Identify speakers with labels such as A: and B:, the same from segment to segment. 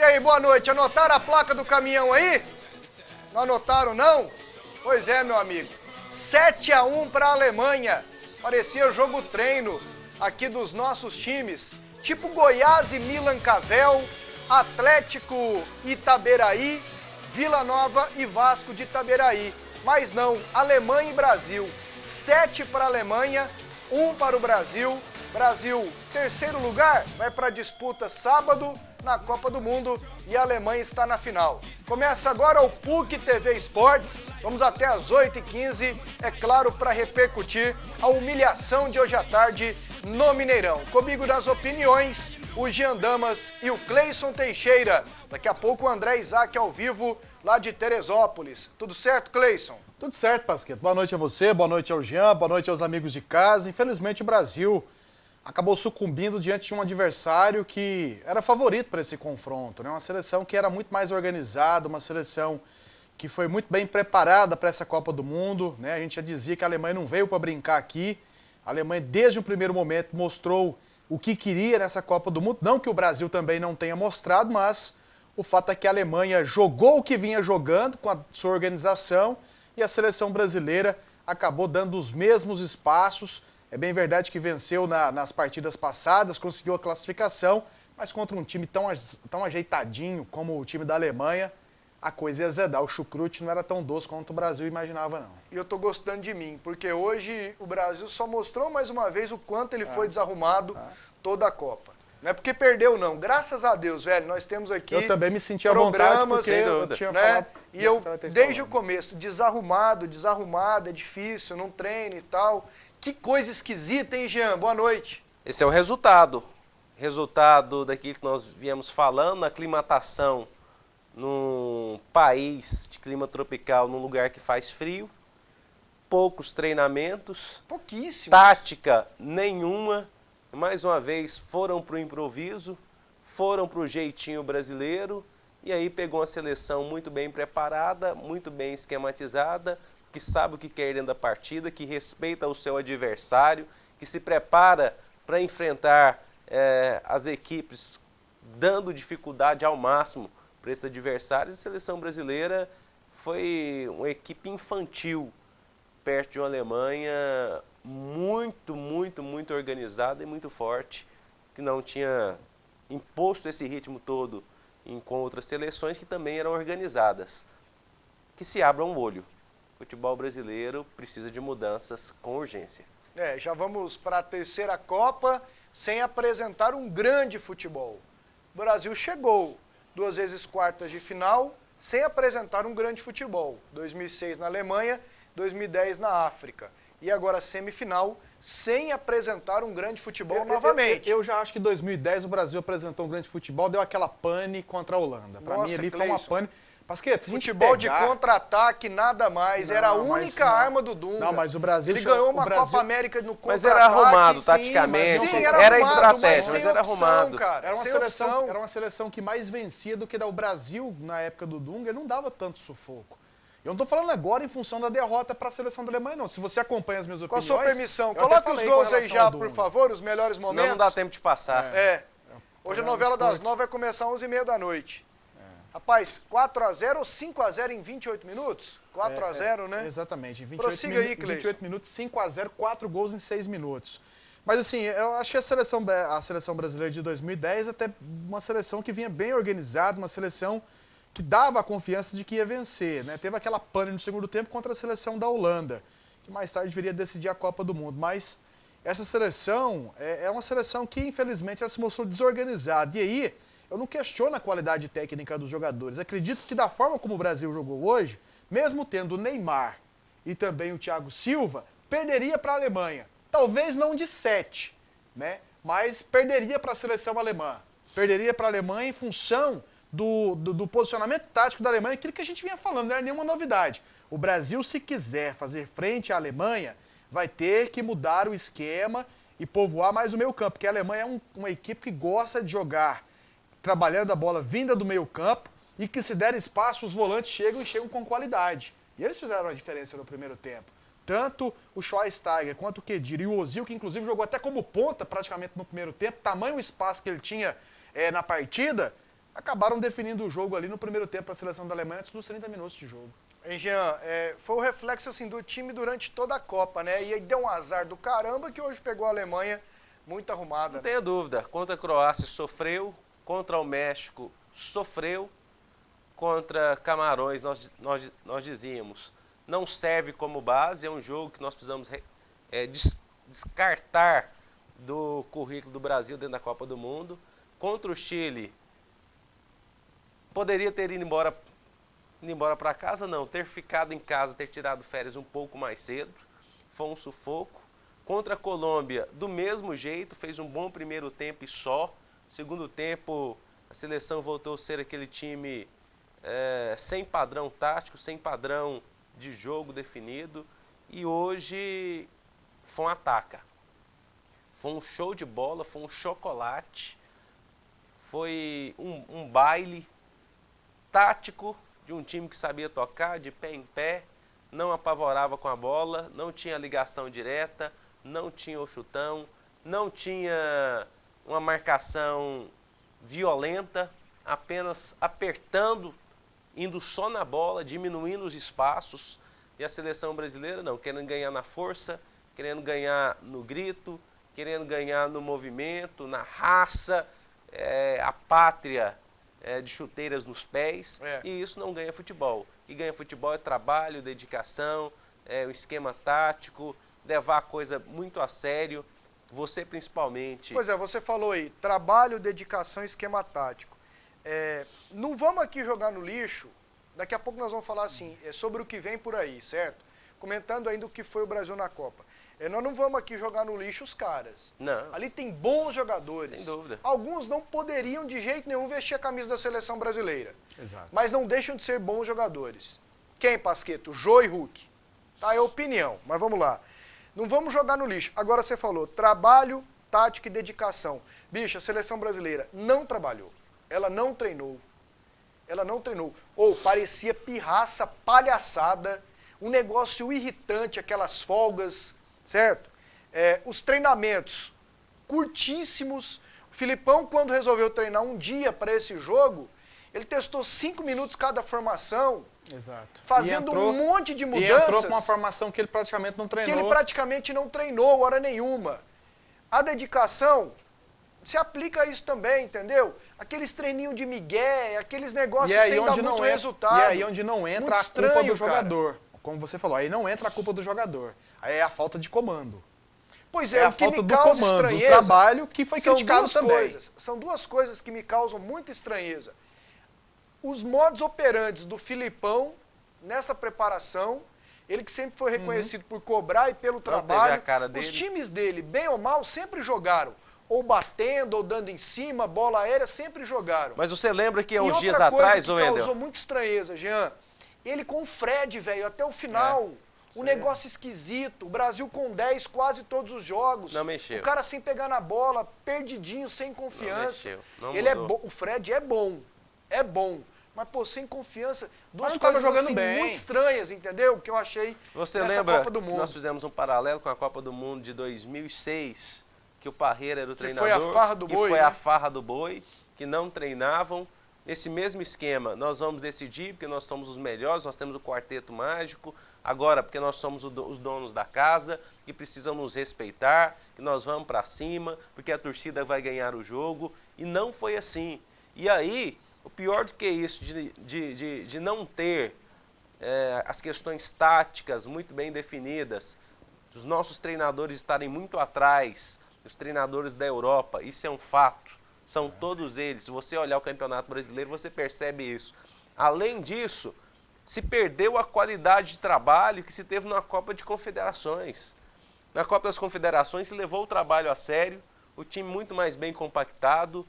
A: E aí, boa noite. Anotaram a placa do caminhão aí? Não anotaram, não? Pois é, meu amigo. 7-1 para a Alemanha. Parecia jogo treino aqui dos nossos times. Tipo Goiás e Milan Cavel, Atlético Itaberaí, Vila Nova e Vasco de Itaberaí. Mas não, Alemanha e Brasil. 7 para a Alemanha, 1 para o Brasil. Brasil, terceiro lugar, vai para a disputa sábado na Copa do Mundo e a Alemanha está na final. Começa agora o PUC TV Esportes, vamos até às 8h15, é claro, para repercutir a humilhação de hoje à tarde no Mineirão. Comigo nas opiniões, o Jean Damas e o Cleison Teixeira. Daqui a pouco o André Isaac ao vivo, lá de Teresópolis. Tudo certo, Cleison?
B: Tudo certo, Pasqueto. Boa noite a você, boa noite ao Jean, boa noite aos amigos de casa. Infelizmente o Brasil acabou sucumbindo diante de um adversário que era favorito para esse confronto, né? Uma seleção que era muito mais organizada, uma seleção que foi muito bem preparada para essa Copa do Mundo, né? A gente já dizia que a Alemanha não veio para brincar aqui. A Alemanha, desde o primeiro momento, mostrou o que queria nessa Copa do Mundo. Não que o Brasil também não tenha mostrado, mas o fato é que a Alemanha jogou o que vinha jogando com a sua organização e a seleção brasileira acabou dando os mesmos espaços. É bem verdade que venceu nas partidas passadas, conseguiu a classificação, mas contra um time tão ajeitadinho como o time da Alemanha, a coisa ia azedar. O chucrute não era tão doce quanto o Brasil imaginava, não.
A: E eu tô gostando de mim, porque hoje o Brasil só mostrou mais uma vez o quanto ele foi desarrumado toda a Copa. Não é porque perdeu, não. Graças a Deus, velho, nós temos aqui
B: eu também me senti à vontade porque eu tinha falado.
A: E eu, desde o começo, desarrumado, é difícil, não treino e tal. Que coisa esquisita, hein, Jean? Boa noite.
C: Esse é o resultado. Resultado daquilo que nós viemos falando, aclimatação num país de clima tropical, num lugar que faz frio, poucos treinamentos,
A: pouquíssimos,
C: tática nenhuma. Mais uma vez foram para o improviso, foram para o jeitinho brasileiro e aí pegou uma seleção muito bem preparada, muito bem esquematizada, que sabe o que quer dentro da partida, que respeita o seu adversário, que se prepara para enfrentar as equipes dando dificuldade ao máximo para esses adversários. A seleção brasileira foi uma equipe infantil perto de uma Alemanha muito, muito, muito organizada e muito forte, que não tinha imposto esse ritmo todo com outras seleções que também eram organizadas. Que se abra um olho. O futebol brasileiro precisa de mudanças com urgência.
A: Já vamos para a terceira Copa sem apresentar um grande futebol. O Brasil chegou 2 vezes quartas de final sem apresentar um grande futebol. 2006 na Alemanha, 2010 na África. E agora semifinal sem apresentar um grande futebol novamente.
B: Eu já acho que em 2010 o Brasil apresentou um grande futebol, deu aquela pane contra a Holanda. Para mim ali foi uma pane. Pasqueto,
A: futebol de contra-ataque, nada mais. Não, era a única arma do Dunga.
B: Não, mas o Brasil...
A: Ele ganhou uma Copa América no contra-ataque.
C: Mas era arrumado taticamente,
A: sim,
C: era estratégia, mas era arrumado.
A: Cara,
B: era uma seleção que mais vencia do que o Brasil, na época do Dunga, ele não dava tanto sufoco. Eu não estou falando agora em função da derrota para a seleção da Alemanha, não. Se você acompanha as minhas opiniões...
A: Com a sua permissão, coloque os gols aí já, por favor, os melhores momentos.
C: Senão não dá tempo de passar.
A: Hoje a novela das 9 vai começar às 11h30 da noite. Rapaz, 4-0 ou 5-0 em 28 minutos? 4-0, né?
B: Exatamente.
A: 28
B: minutos, 5-0, 4 gols em 6 minutos. Mas assim, eu acho que a seleção brasileira de 2010 até uma seleção que vinha bem organizada, uma seleção que dava a confiança de que ia vencer, né? Teve aquela pane no segundo tempo contra a seleção da Holanda, que mais tarde viria decidir a Copa do Mundo. Mas essa seleção é uma seleção que, infelizmente, ela se mostrou desorganizada. E aí, eu não questiono a qualidade técnica dos jogadores. Acredito que da forma como o Brasil jogou hoje, mesmo tendo o Neymar e também o Thiago Silva, perderia para a Alemanha. Talvez não de 7, né? Mas perderia para a seleção alemã. Perderia para a Alemanha em função do posicionamento tático da Alemanha, aquilo que a gente vinha falando, não era nenhuma novidade. O Brasil, se quiser fazer frente à Alemanha, vai ter que mudar o esquema e povoar mais o meio campo, porque a Alemanha é uma equipe que gosta de jogar trabalhando a bola vinda do meio campo e que se der espaço, os volantes chegam e chegam com qualidade. E eles fizeram a diferença no primeiro tempo. Tanto o Schweinsteiger quanto o Khedira e o Ozil, que inclusive jogou até como ponta praticamente no primeiro tempo, tamanho o espaço que ele tinha na partida, acabaram definindo o jogo ali no primeiro tempo para a seleção da Alemanha antes dos 30 minutos de jogo.
A: Hein, Jean, foi o reflexo assim, do time durante toda a Copa, né? E aí deu um azar do caramba que hoje pegou a Alemanha muito arrumada.
C: Não tenha dúvida, contra a Croácia sofreu, contra o México sofreu, contra Camarões nós dizíamos, não serve como base, é um jogo que nós precisamos descartar do currículo do Brasil dentro da Copa do Mundo. Contra o Chile, poderia ter ido embora para casa, não, ter ficado em casa, ter tirado férias um pouco mais cedo, foi um sufoco. Contra a Colômbia, do mesmo jeito, fez um bom primeiro tempo e só. Segundo tempo, a seleção voltou a ser aquele time sem padrão tático, sem padrão de jogo definido. E hoje foi um ataca. Foi um show de bola, foi um chocolate, foi um baile tático de um time que sabia tocar de pé em pé, não apavorava com a bola, não tinha ligação direta, não tinha o chutão, não tinha uma marcação violenta, apenas apertando, indo só na bola, diminuindo os espaços. E a seleção brasileira não, querendo ganhar na força, querendo ganhar no grito, querendo ganhar no movimento, na raça, a pátria de chuteiras nos pés, e isso não ganha futebol. O que ganha futebol é trabalho, dedicação, o esquema tático, levar a coisa muito a sério, você principalmente.
A: Pois é, você falou aí, trabalho, dedicação, esquema tático. Não vamos aqui jogar no lixo, daqui a pouco nós vamos falar assim, sobre o que vem por aí, certo? Comentando ainda o que foi o Brasil na Copa. Nós não vamos aqui jogar no lixo os caras.
C: Não.
A: Ali tem bons jogadores.
C: Sem dúvida.
A: Alguns não poderiam de jeito nenhum vestir a camisa da seleção brasileira.
B: Exato.
A: Mas não deixam de ser bons jogadores. Quem, Pasqueto? Jô e Hulk. Tá, é opinião, mas vamos lá. Não vamos jogar no lixo. Agora você falou, trabalho, tática e dedicação. Bicho, a seleção brasileira não trabalhou. Ela não treinou. Ela não treinou. Ou parecia pirraça, palhaçada, um negócio irritante, aquelas folgas, certo? Os treinamentos curtíssimos. O Filipão, quando resolveu treinar um dia para esse jogo, ele testou 5 minutos cada formação.
B: Exato.
A: Fazendo um monte de mudanças.
B: E entrou com uma formação que ele praticamente não treinou.
A: Que ele praticamente não treinou, hora nenhuma. A dedicação se aplica a isso também, entendeu? Aqueles treininhos de migué, aqueles negócios sem dar muito resultado.
B: E é aí onde não entra a culpa do jogador. Como você falou, aí não entra a culpa do jogador. Aí é a falta de comando.
A: Pois é,
B: a falta do comando, do trabalho que foi criticado também.
A: São duas coisas que me causam muita estranheza. Os modus operantes do Filipão nessa preparação, ele que sempre foi reconhecido por cobrar e pelo trabalho.
C: A cara dele.
A: Os times dele, bem ou mal, sempre jogaram. Ou batendo, ou dando em cima, bola aérea, sempre jogaram.
C: Mas você lembra que há uns dias
A: atrás,
C: atrás,
A: Wendel, causou muita estranheza, Jean. Ele com o Fred, velho, até o final. Um negócio esquisito. O Brasil com 10 quase todos os jogos.
C: Não mexeu.
A: O cara sem pegar na bola, perdidinho, sem confiança.
C: Não mexeu. Não
A: ele
C: mudou.
A: é bom. O Fred é bom. É bom. Mas, pô, sem confiança. Duas
B: não
A: coisas
B: jogando
A: assim,
B: bem.
A: muito estranhas, entendeu? Que eu achei
C: Você
A: nessa
C: lembra
A: Copa do
C: que
A: Mundo.
C: nós fizemos um paralelo com a Copa do Mundo de 2006, que o Parreira era o treinador.
A: Foi a farra do boi,
C: foi
A: né?
C: a farra do boi, que não treinavam. Nesse mesmo esquema, nós vamos decidir, porque nós somos os melhores, nós temos o quarteto mágico. Agora, porque nós somos os donos da casa, que precisam nos respeitar, que nós vamos para cima, porque a torcida vai ganhar o jogo. E não foi assim. E aí, o pior do que isso, de não ter as questões táticas muito bem definidas, os nossos treinadores estarem muito atrás dos treinadores da Europa, isso é um fato. São todos eles. Se você olhar o Campeonato Brasileiro, você percebe isso. Além disso, se perdeu a qualidade de trabalho que se teve na Copa de Confederações. Na Copa das Confederações se levou o trabalho a sério, o time muito mais bem compactado,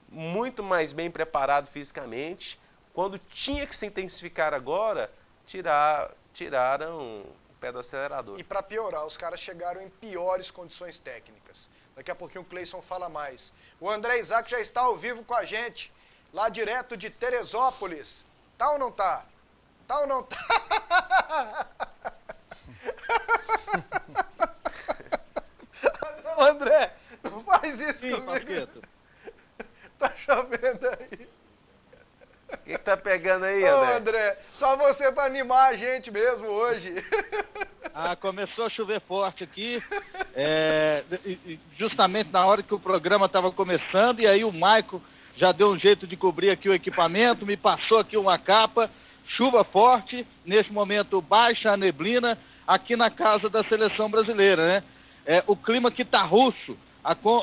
C: muito mais bem preparado fisicamente. Quando tinha que se intensificar agora, tiraram o pé do acelerador.
A: E para piorar, os caras chegaram em piores condições técnicas. Daqui a pouquinho o Cleison fala mais. O André Isaac já está ao vivo com a gente, lá direto de Teresópolis. Tá ou não tá? Tá ou não tá? Não, André, não faz isso comigo.
D: Pasqueto.
A: Tá chovendo aí.
C: que tá pegando aí,
A: Ô,
C: André?
A: André, só você para animar a gente mesmo hoje.
D: Começou a chover forte aqui, justamente na hora que o programa estava começando, e aí o Maico já deu um jeito de cobrir aqui o equipamento, me passou aqui uma capa, chuva forte, neste momento baixa a neblina, aqui na casa da seleção brasileira, né? O clima que tá russo,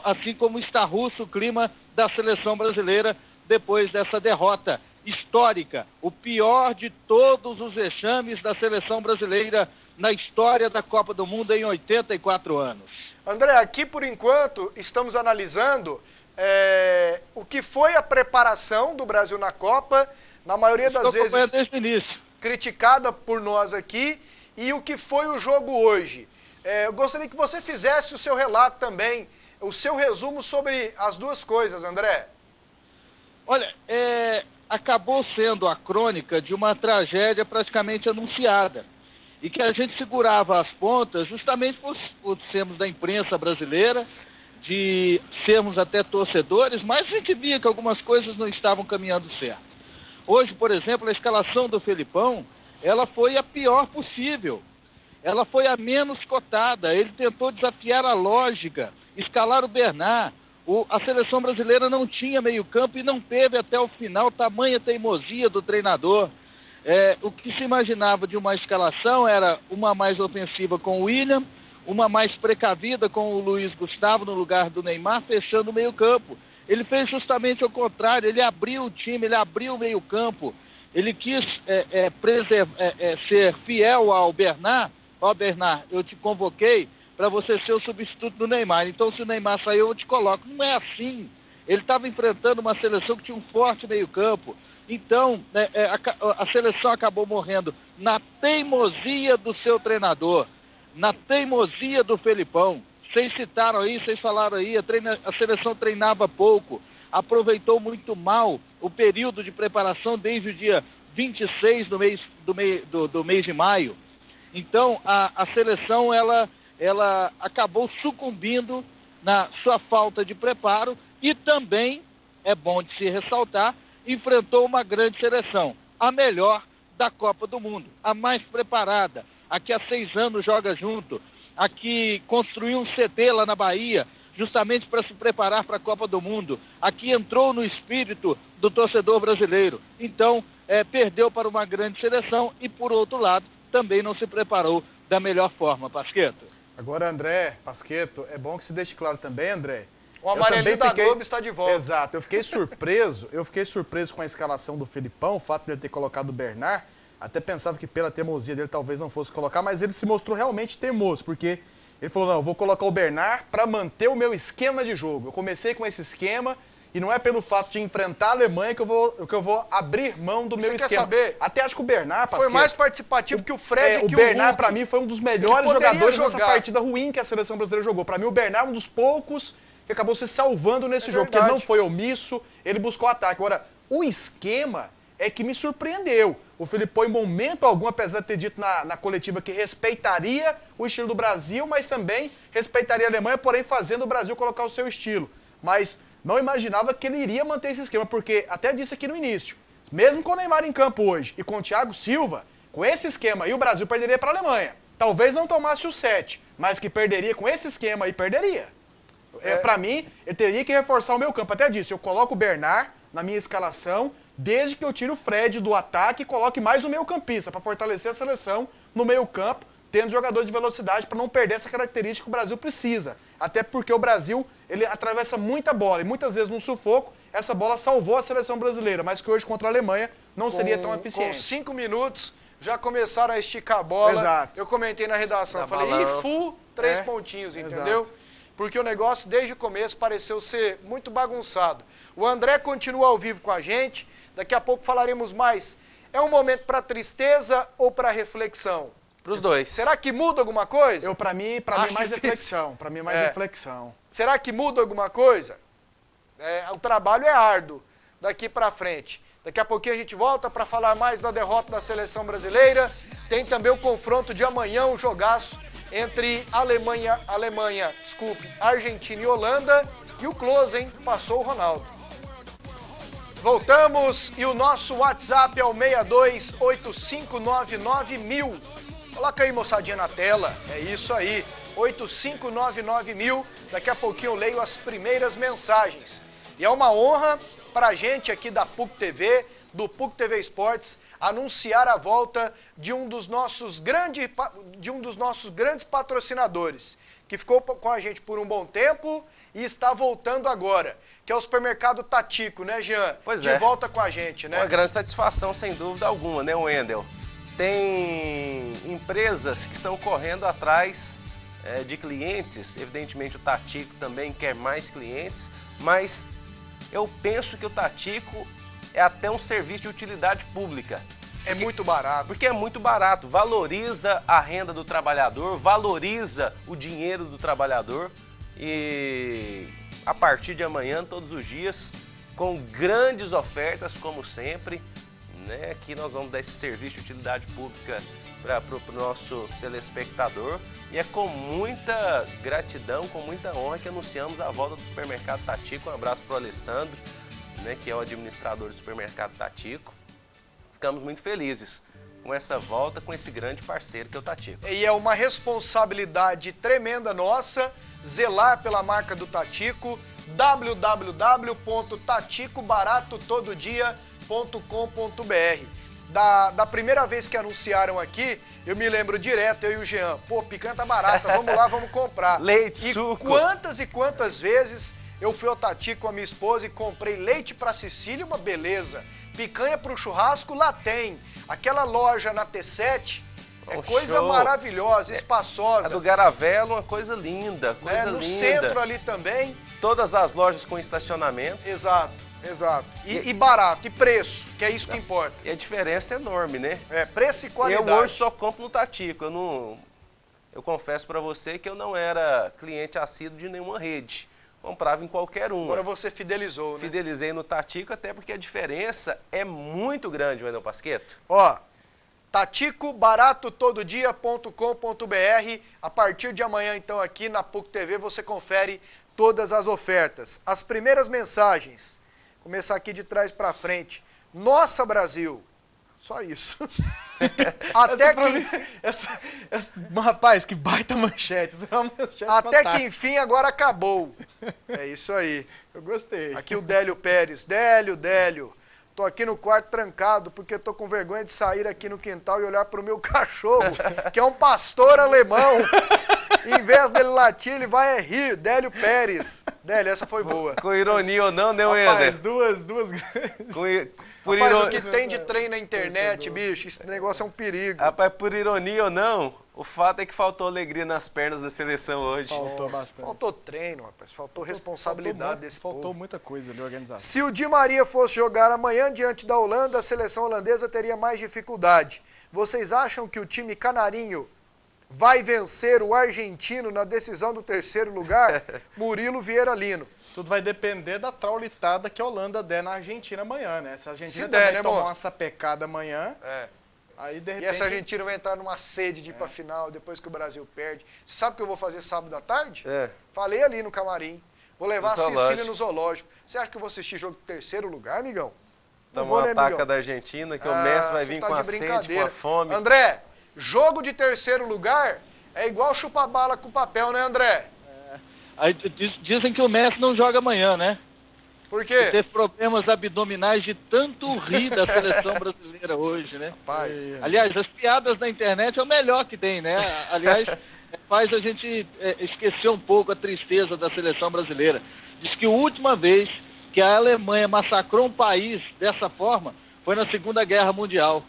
D: assim como está russo o clima da seleção brasileira depois dessa derrota histórica, o pior de todos os vexames da seleção brasileira na história da Copa do Mundo em 84 anos.
A: André, aqui por enquanto estamos analisando o que foi a preparação do Brasil na Copa, na maioria das vezes
D: desde o início,
A: criticada por nós aqui, e o que foi o jogo hoje. Eu gostaria que você fizesse o seu relato também, o seu resumo sobre as duas coisas, André.
D: Olha, acabou sendo a crônica de uma tragédia praticamente anunciada, e que a gente segurava as pontas justamente por sermos da imprensa brasileira, de sermos até torcedores, mas a gente via que algumas coisas não estavam caminhando certo. Hoje, por exemplo, a escalação do Felipão, ela foi a pior possível. Ela foi a menos cotada. Ele tentou desafiar a lógica, escalar o Bernard. A seleção brasileira não tinha meio-campo e não teve até o final tamanha teimosia do treinador. O que se imaginava de uma escalação era uma mais ofensiva com o William, uma mais precavida com o Luiz Gustavo no lugar do Neymar, fechando o meio-campo. Ele fez justamente o contrário, ele abriu o time, ele abriu o meio-campo. Ele quis ser fiel ao Bernard. Ó, Bernard, eu te convoquei para você ser o substituto do Neymar. Então, se o Neymar sair, eu te coloco. Não é assim. Ele estava enfrentando uma seleção que tinha um forte meio-campo. Então, a seleção acabou morrendo na teimosia do seu treinador, na teimosia do Felipão. Vocês citaram aí, vocês falaram aí, a seleção treinava pouco, aproveitou muito mal o período de preparação desde o dia 26 do mês de maio. Então, a seleção, ela acabou sucumbindo na sua falta de preparo e também, é bom de se ressaltar, enfrentou uma grande seleção, a melhor da Copa do Mundo, a mais preparada, a que há 6 anos joga junto, a que construiu um CT lá na Bahia, justamente para se preparar para a Copa do Mundo, a que entrou no espírito do torcedor brasileiro. Então, perdeu para uma grande seleção e, por outro lado, também não se preparou da melhor forma, Pasquetto.
B: Agora, André, Pasquetto, é bom que se deixe claro também, André.
A: O amarelinho da Globo está de volta.
B: Exato, eu fiquei surpreso com a escalação do Felipão, o fato dele ter colocado o Bernard. Até pensava que pela teimosia dele talvez não fosse colocar, mas ele se mostrou realmente teimoso, porque ele falou, não, eu vou colocar o Bernard para manter o meu esquema de jogo. Eu comecei com esse esquema e não é pelo fato de enfrentar a Alemanha que eu vou abrir mão do meu esquema.
A: Quer saber?
B: Até acho que o Bernard, Pasquetto,
A: foi mais participativo que o Fred e que
B: o Bernard,
A: Hulk.
B: para mim, foi um dos melhores jogadores dessa partida ruim que a seleção brasileira jogou. Para mim, o Bernard é um dos poucos que acabou se salvando nesse jogo, porque ele não foi omisso, ele buscou ataque. Agora, o esquema é que me surpreendeu. O Felipão, em momento algum, apesar de ter dito na coletiva que respeitaria o estilo do Brasil, mas também respeitaria a Alemanha, porém fazendo o Brasil colocar o seu estilo. Mas não imaginava que ele iria manter esse esquema, porque até disse aqui no início, mesmo com o Neymar em campo hoje e com o Thiago Silva, com esse esquema aí o Brasil perderia para a Alemanha. Talvez não tomasse o 7, mas que perderia com esse esquema aí, perderia. Para mim, ele teria que reforçar o meu campo. Até disse, eu coloco o Bernard na minha escalação, desde que eu tire o Fred do ataque e coloque mais o meio campista, para fortalecer a seleção no meio campo, tendo jogador de velocidade para não perder essa característica que o Brasil precisa. Até porque o Brasil, ele atravessa muita bola e muitas vezes no sufoco, essa bola salvou a seleção brasileira, mas que hoje contra a Alemanha não seria tão eficiente.
A: Com 5 minutos, já começaram a esticar a bola.
B: Exato.
A: Eu comentei na redação, falei, full 3 pontinhos, entendeu?
B: Exato.
A: Porque o negócio, desde o começo, pareceu ser muito bagunçado. O André continua ao vivo com a gente, daqui a pouco falaremos mais. É um momento para tristeza ou para reflexão?
C: Para os dois.
A: Será que muda alguma coisa?
B: Para mim mais reflexão. Para mim mais reflexão.
A: Será que muda alguma coisa? O trabalho é árduo daqui para frente. Daqui a pouquinho a gente volta para falar mais da derrota da seleção brasileira. Tem também o confronto de amanhã, um jogaço entre Argentina e Holanda. E o close, hein? Passou o Ronaldo. Voltamos e o nosso WhatsApp é o 6285991000. Coloca aí, moçadinha, na tela. É isso aí, 85991000. Daqui a pouquinho eu leio as primeiras mensagens. E é uma honra pra gente aqui da PUC TV, do PUC TV Esportes, anunciar a volta de um dos nossos grandes patrocinadores, que ficou com a gente por um bom tempo e está voltando agora, que é o supermercado Tatico, né, Jean?
C: Pois é.
A: De volta com a gente, né?
C: Uma grande satisfação, sem dúvida alguma, né, Wendel? Tem empresas que estão correndo atrás de clientes, evidentemente o Tatico também quer mais clientes, mas eu penso que o Tatico é até um serviço de utilidade pública.
A: É muito barato.
C: Porque é muito barato, valoriza a renda do trabalhador, valoriza o dinheiro do trabalhador e a partir de amanhã, todos os dias, com grandes ofertas, como sempre, né? Aqui nós vamos dar esse serviço de utilidade pública para o nosso telespectador e é com muita gratidão, com muita honra que anunciamos a volta do supermercado Tatico. Um abraço para o Alessandro, né, que é o administrador do supermercado Tatico. Ficamos muito felizes com essa volta, com esse grande parceiro que é o Tatico.
A: E é uma responsabilidade tremenda nossa zelar pela marca do Tatico, www.taticobaratotododia.com.br. Da primeira vez que anunciaram aqui, eu me lembro direto, eu e o Jean, pô, picanha tá barata, vamos lá, vamos comprar.
C: Leite,
A: e
C: suco.
A: E quantas vezes eu fui ao Tatico com a minha esposa e comprei leite pra Cecília, uma beleza. Picanha pro churrasco, lá tem. Aquela loja na T7 é coisa
C: show.
A: Maravilhosa, espaçosa.
C: A do Garavelo, uma coisa linda, coisa
A: no
C: linda.
A: centro ali também.
C: Todas as lojas com estacionamento.
A: Exato. E barato, e preço, que é isso que importa.
C: E a diferença é enorme, né?
A: É, preço e qualidade.
C: Eu hoje só compro no Tatico. Eu confesso pra você que eu não era cliente assíduo de nenhuma rede. Comprava em qualquer uma.
A: Agora você fidelizou, né?
C: Fidelizei no Tatico, até porque a diferença é muito grande, Wendel Pasquetto.
A: Ó, taticobaratotododia.com.br. A partir de amanhã, então, aqui na PUC TV, você confere todas as ofertas. As primeiras mensagens. Começar aqui de trás pra frente. Nossa, Brasil! Só isso.
B: Rapaz, que baita manchete. Isso é uma manchete
A: até
B: fantástica.
A: que enfim agora acabou. É isso aí.
B: Eu gostei.
A: Aqui o Délio Pérez. Délio. Tô aqui no quarto trancado porque tô com vergonha de sair aqui no quintal e olhar pro meu cachorro, que é um pastor alemão. Em vez dele latir, ele vai rir. Délio Pérez. Délio, essa foi boa.
C: Com ironia ou não, né, Wendel?
B: Rapaz, duas...
A: Rapaz, o que tem de trem na internet, bicho, esse negócio é um perigo.
C: Rapaz, por ironia ou não, o fato é que faltou alegria nas pernas da seleção hoje.
B: Faltou bastante.
A: Faltou treino, rapaz. Faltou responsabilidade desse povo.
B: Faltou muita coisa ali, organização.
A: Se o Di Maria fosse jogar amanhã diante da Holanda, a seleção holandesa teria mais dificuldade. Vocês acham que o time canarinho vai vencer o argentino na decisão do terceiro lugar? Murilo Vieira Lino.
B: Tudo vai depender da traulitada que a Holanda der na Argentina amanhã, né? Se a Argentina
A: der,
B: também
A: né,
B: tomar
A: moço?
B: uma sapecada amanhã, aí de
A: E
B: repente...
A: essa Argentina vai entrar numa sede de ir pra final depois que o Brasil perde. Sabe o que eu vou fazer sábado à tarde? Falei ali no camarim. Vou levar a Cecília no zoológico. Você acha que eu vou assistir jogo de terceiro lugar, amigão?
C: Tomou uma taca da Argentina, que o Messi vai vir com a sede, com a fome.
A: André, jogo de terceiro lugar é igual chupar bala com papel, né, André?
D: Aí dizem que o Messi não joga amanhã, né?
A: Por quê?
D: Teve problemas abdominais de tanto rir da seleção brasileira hoje, né?
A: Rapaz.
D: Aliás, as piadas na internet é o melhor que tem, né? Aliás, faz a gente esquecer um pouco a tristeza da seleção brasileira. Diz que a última vez que a Alemanha massacrou um país dessa forma foi na Segunda Guerra Mundial.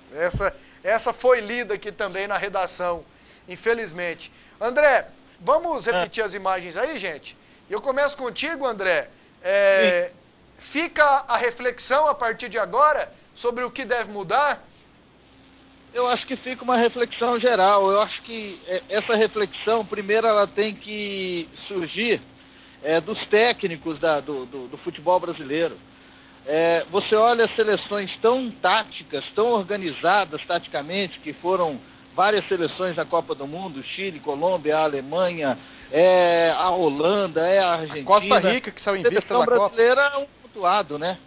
A: Essa foi lida aqui também na redação, infelizmente. André, vamos repetir as imagens aí, gente? Eu começo contigo, André. Fica a reflexão a partir de agora sobre o que deve mudar?
D: Eu acho que fica uma reflexão geral. Eu acho que essa reflexão, primeiro, ela tem que surgir dos técnicos do futebol brasileiro. Você olha as seleções tão táticas, tão organizadas taticamente, que foram várias seleções na Copa do Mundo, Chile, Colômbia, a Alemanha, a Holanda, a Argentina.
B: A Costa Rica, que saiu invicta da Copa.
D: A seleção brasileira é um pontuado, né?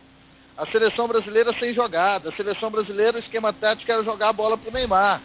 D: A seleção brasileira sem jogada, a seleção brasileira, o esquema tático era jogar a bola para o Neymar.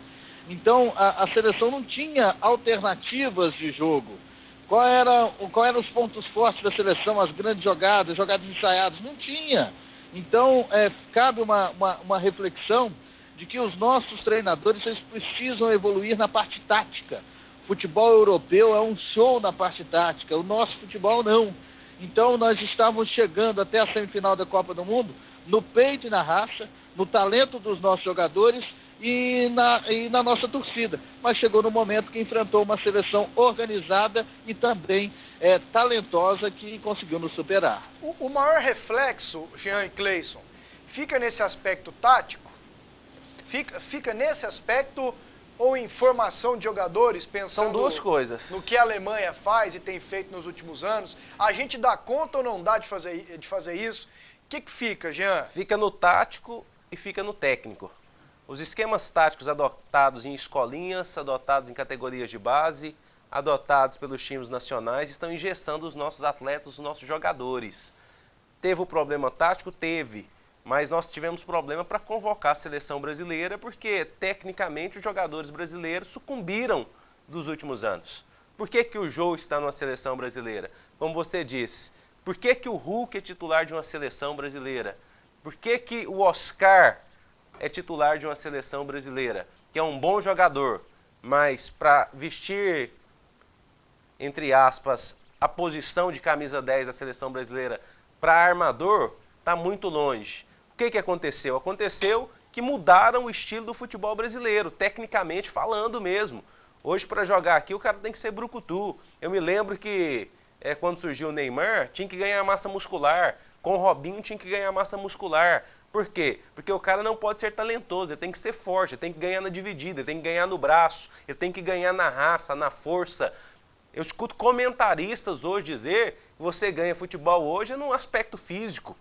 D: Então, a seleção não tinha alternativas de jogo. Qual eram os pontos fortes da seleção, as grandes jogadas, jogadas ensaiadas? Não tinha. Então, cabe uma reflexão de que os nossos treinadores eles precisam evoluir na parte tática. O futebol europeu é um show na parte tática, o nosso futebol não. Então, nós estávamos chegando até a semifinal da Copa do Mundo no peito e na raça, no talento dos nossos jogadores e na nossa torcida. Mas chegou no momento que enfrentou uma seleção organizada e também talentosa que conseguiu nos superar.
A: O maior reflexo, Jean e Cleison, fica nesse aspecto tático? Fica nesse aspecto ou em formação de jogadores, pensando
C: São duas coisas.
A: no que a Alemanha faz e tem feito nos últimos anos? A gente dá conta ou não dá de fazer isso? O que fica, Jean?
C: Fica no tático e fica no técnico. Os esquemas táticos adotados em escolinhas, adotados em categorias de base, adotados pelos times nacionais, estão engessando os nossos atletas, os nossos jogadores. Teve o problema tático? Teve. Mas nós tivemos problema para convocar a seleção brasileira porque, tecnicamente, os jogadores brasileiros sucumbiram dos últimos anos. Por que o Jô está numa seleção brasileira? Como você disse, por que o Hulk é titular de uma seleção brasileira? Por que o Oscar é titular de uma seleção brasileira? Que é um bom jogador, mas para vestir, entre aspas, a posição de camisa 10 da seleção brasileira para armador, está muito longe. O que aconteceu? Aconteceu que mudaram o estilo do futebol brasileiro, tecnicamente falando mesmo. Hoje, para jogar aqui, o cara tem que ser brucutu. Eu me lembro que quando surgiu o Neymar, tinha que ganhar massa muscular. Com o Robinho, tinha que ganhar massa muscular. Por quê? Porque o cara não pode ser talentoso, ele tem que ser forte, ele tem que ganhar na dividida, ele tem que ganhar no braço, ele tem que ganhar na raça, na força. Eu escuto comentaristas hoje dizer que você ganha futebol hoje no aspecto físico.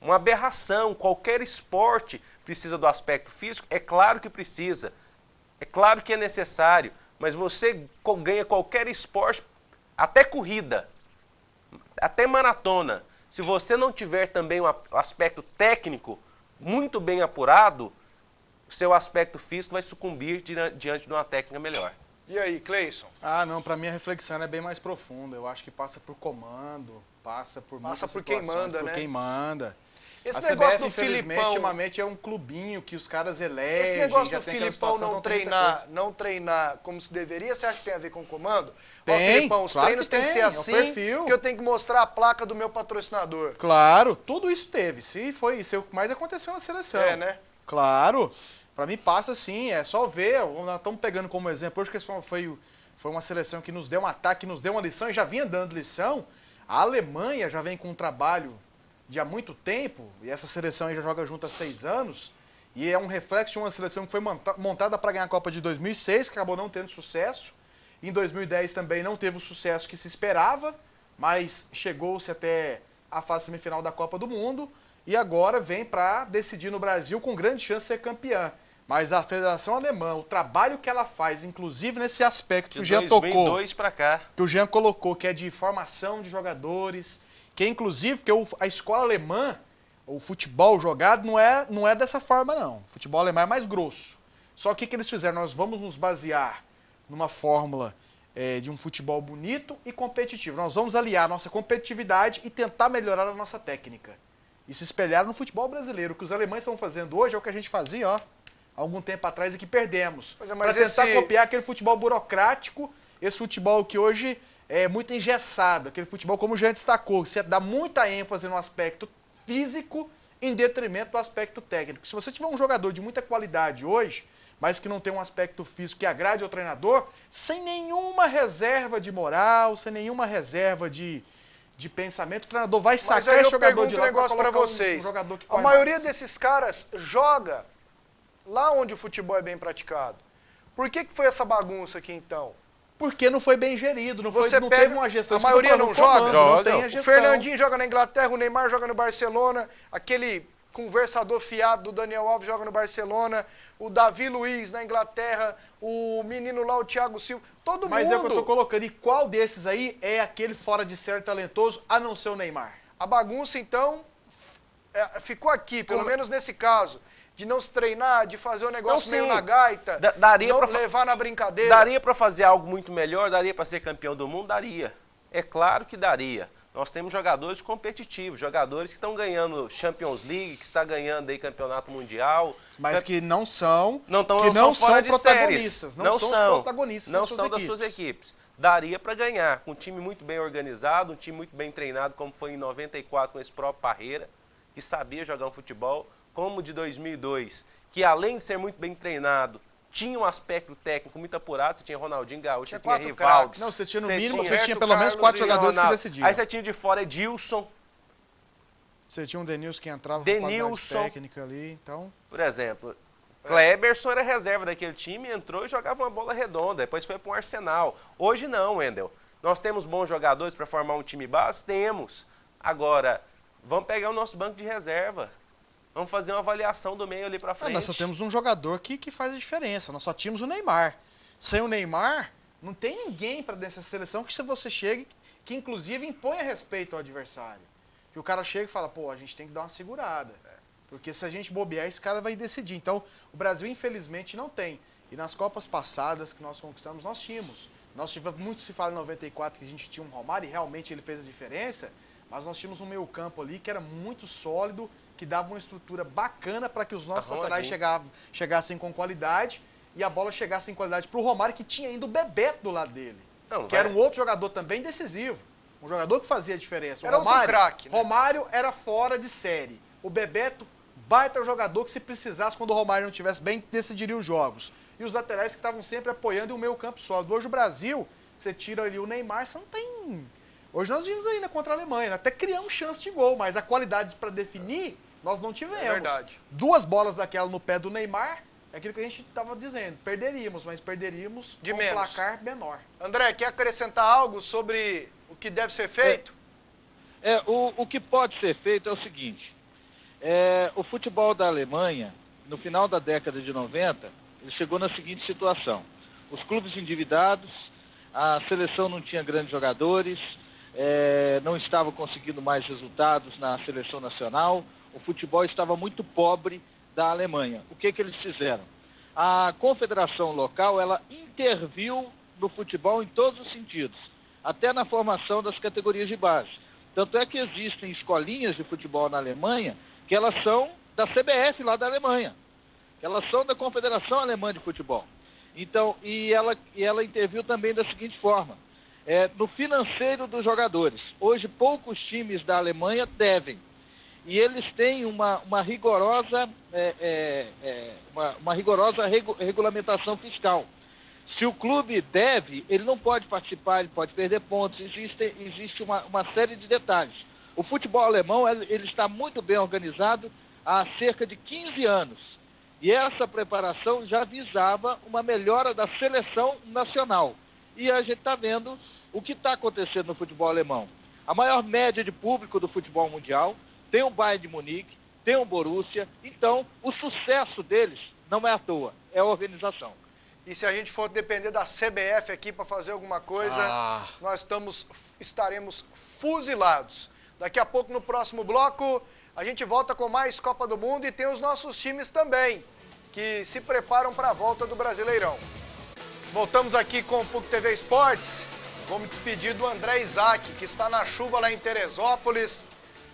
C: Uma aberração, qualquer esporte precisa do aspecto físico, é claro que precisa, é claro que é necessário, mas você ganha qualquer esporte, até corrida, até maratona. Se você não tiver também um aspecto técnico muito bem apurado, o seu aspecto físico vai sucumbir diante de uma técnica melhor.
A: E aí, Cleison?
B: Ah, não, para mim a reflexão é bem mais profunda. Eu acho que passa por comando, passa por
A: quem manda,
B: por
A: né?
B: quem manda.
A: Esse
B: a
A: negócio
B: CBF,
A: do
B: infelizmente,
A: Filipão,
B: ultimamente é um clubinho que os caras elegem.
A: esse negócio
B: já
A: do
B: tem aquela
A: Filipão
B: situação,
A: não treinar como se deveria, você acha que tem a ver com o comando?
B: Tem,
A: Ó, Filipão, os
B: claro
A: treinos
B: que
A: têm que ser
B: tem, é o
A: assim,
B: perfil.
A: que eu tenho que mostrar a placa do meu patrocinador.
B: Claro, tudo isso teve. Isso é o que mais aconteceu na seleção.
A: É, né?
B: Claro. Para mim passa assim, é só ver. Nós estamos pegando como exemplo, hoje que foi uma seleção que nos deu um ataque, nos deu uma lição e já vinha dando lição. A Alemanha já vem com um trabalho de há muito tempo, e essa seleção aí já joga junto há 6 anos, e é um reflexo de uma seleção que foi montada para ganhar a Copa de 2006, que acabou não tendo sucesso. Em 2010 também não teve o sucesso que se esperava, mas chegou-se até a fase semifinal da Copa do Mundo, e agora vem para decidir no Brasil com grande chance de ser campeã. Mas a Federação Alemã, o trabalho que ela faz, inclusive nesse aspecto que o Jean tocou,
C: 2002 para cá,
B: que o Jean colocou, que é de formação de jogadores, que inclusive, porque a escola alemã, o futebol jogado, não é dessa forma não. O futebol alemão é mais grosso. Só que o que eles fizeram? Nós vamos nos basear numa fórmula de um futebol bonito e competitivo. Nós vamos aliar a nossa competitividade e tentar melhorar a nossa técnica. E se espelhar no futebol brasileiro. O que os alemães estão fazendo hoje é o que a gente fazia, há algum tempo atrás e que perdemos. Para tentar copiar aquele futebol burocrático, esse futebol que hoje é muito engessado, aquele futebol, como o Jean destacou, você dá muita ênfase no aspecto físico em detrimento do aspecto técnico. Se você tiver um jogador de muita qualidade hoje, mas que não tem um aspecto físico que agrade ao treinador, sem nenhuma reserva de moral, sem nenhuma reserva de pensamento, o treinador vai sacar esse jogador de lá
A: para colocar vocês.
B: Um jogador que
A: a maioria desses caras joga lá onde o futebol é bem praticado. Por que foi essa bagunça aqui então?
B: Porque não foi bem gerido, não teve uma gestão.
A: A maioria não joga?
B: Não tem a gestão.
A: O Fernandinho joga na Inglaterra, o Neymar joga no Barcelona, aquele conversador fiado do Daniel Alves joga no Barcelona, o Davi Luiz na Inglaterra, o menino lá, o Thiago Silva, todo mundo.
B: Mas é o que eu tô colocando. E qual desses aí é aquele fora de série talentoso, a não ser o Neymar?
A: A bagunça, então, ficou aqui, pelo menos nesse caso, de não se treinar, de fazer o negócio
C: Não,
A: meio
C: sim.
A: na gaita,
C: Daria
A: não
C: pra
A: levar na brincadeira.
C: Daria para fazer algo muito melhor? Daria para ser campeão do mundo? Daria. É claro que daria. Nós temos jogadores competitivos, jogadores que estão ganhando Champions League, que está ganhando aí Campeonato Mundial.
B: Mas que não são,
C: não
B: são
C: fora de
B: protagonistas.
C: séries.
B: Não são os protagonistas
C: não
B: das suas
C: são das
B: equipes.
C: suas equipes. Daria para ganhar, com um time muito bem organizado, um time muito bem treinado, como foi em 94 com esse próprio Parreira, que sabia jogar um futebol, como de 2002, que além de ser muito bem treinado, tinha um aspecto técnico muito apurado. Você tinha Ronaldinho Gaúcho, você tinha Rivaldo.
B: Não, você tinha no
C: você
B: mínimo,
C: tinha
B: você tinha pelo menos 4 jogadores que decidiam.
C: Aí você tinha de fora Edilson.
B: Você tinha um Denilson que entrava
C: Denilson,
B: com qualidade técnica ali, então...
C: Por exemplo, Kleberson era reserva daquele time, entrou e jogava uma bola redonda, depois foi para um Arsenal. Hoje não, Wendel. Nós temos bons jogadores para formar um time base? Temos. Agora, vamos pegar o nosso banco de reserva. Vamos fazer uma avaliação do meio ali para frente.
B: Nós só temos um jogador que faz a diferença. Nós só tínhamos o Neymar. Sem o Neymar, não tem ninguém para dessa seleção que se você chegue, que inclusive impõe respeito ao adversário. Que o cara chega e fala, pô, a gente tem que dar uma segurada. Porque se a gente bobear, esse cara vai decidir. Então, o Brasil, infelizmente, não tem. E nas Copas passadas que nós conquistamos, nós tínhamos. Nós tivemos, muito se fala em 94 que a gente tinha um Romário, e realmente ele fez a diferença, mas nós tínhamos um meio campo ali que era muito sólido, que dava uma estrutura bacana para que os nossos laterais chegassem com qualidade e a bola chegasse em qualidade para o Romário, que tinha ainda o Bebeto do lado dele. Que era um outro jogador também decisivo. Um jogador que fazia a diferença.
A: Era outro craque, né?
B: Romário era fora de série. O Bebeto, baita jogador que se precisasse, quando o Romário não estivesse bem, decidiria os jogos. E os laterais que estavam sempre apoiando e o meio campo sólido. Hoje o Brasil, você tira ali o Neymar, você não tem... Hoje nós vimos ainda contra a Alemanha, até criamos chance de gol, mas a qualidade para definir, nós não tivemos.
A: É verdade.
B: 2 bolas daquela no pé do Neymar, é aquilo que a gente estava dizendo. Perderíamos, mas perderíamos
A: de
B: com
A: menos.
B: Um placar menor.
A: André, quer acrescentar algo sobre o que deve ser feito?
D: O que pode ser feito é o seguinte. O futebol da Alemanha, no final da década de 90, ele chegou na seguinte situação. Os clubes endividados, a seleção não tinha grandes jogadores, não estava conseguindo mais resultados na seleção nacional, o futebol estava muito pobre da Alemanha. O que eles fizeram? A confederação local, ela interviu no futebol em todos os sentidos, até na formação das categorias de base. Tanto é que existem escolinhas de futebol na Alemanha que elas são da CBF lá da Alemanha, que elas são da Confederação Alemã de Futebol. Então, e ela interviu também da seguinte forma, no financeiro dos jogadores. Hoje, poucos times da Alemanha devem, e eles têm uma rigorosa regulamentação fiscal. Se o clube deve, ele não pode participar, ele pode perder pontos, existe uma série de detalhes. O futebol alemão ele está muito bem organizado há cerca de 15 anos. E essa preparação já visava uma melhora da seleção nacional. E a gente está vendo o que está acontecendo no futebol alemão. A maior média de público do futebol mundial, tem o Bayern de Munique, tem o Borussia. Então, o sucesso deles não é à toa, é a organização.
A: E se a gente for depender da CBF aqui para fazer alguma coisa, nós estaremos fuzilados. Daqui a pouco, no próximo bloco, a gente volta com mais Copa do Mundo e tem os nossos times também, que se preparam para a volta do Brasileirão. Voltamos aqui com o PUC TV Esportes. Vamos despedir do André Isaac, que está na chuva lá em Teresópolis.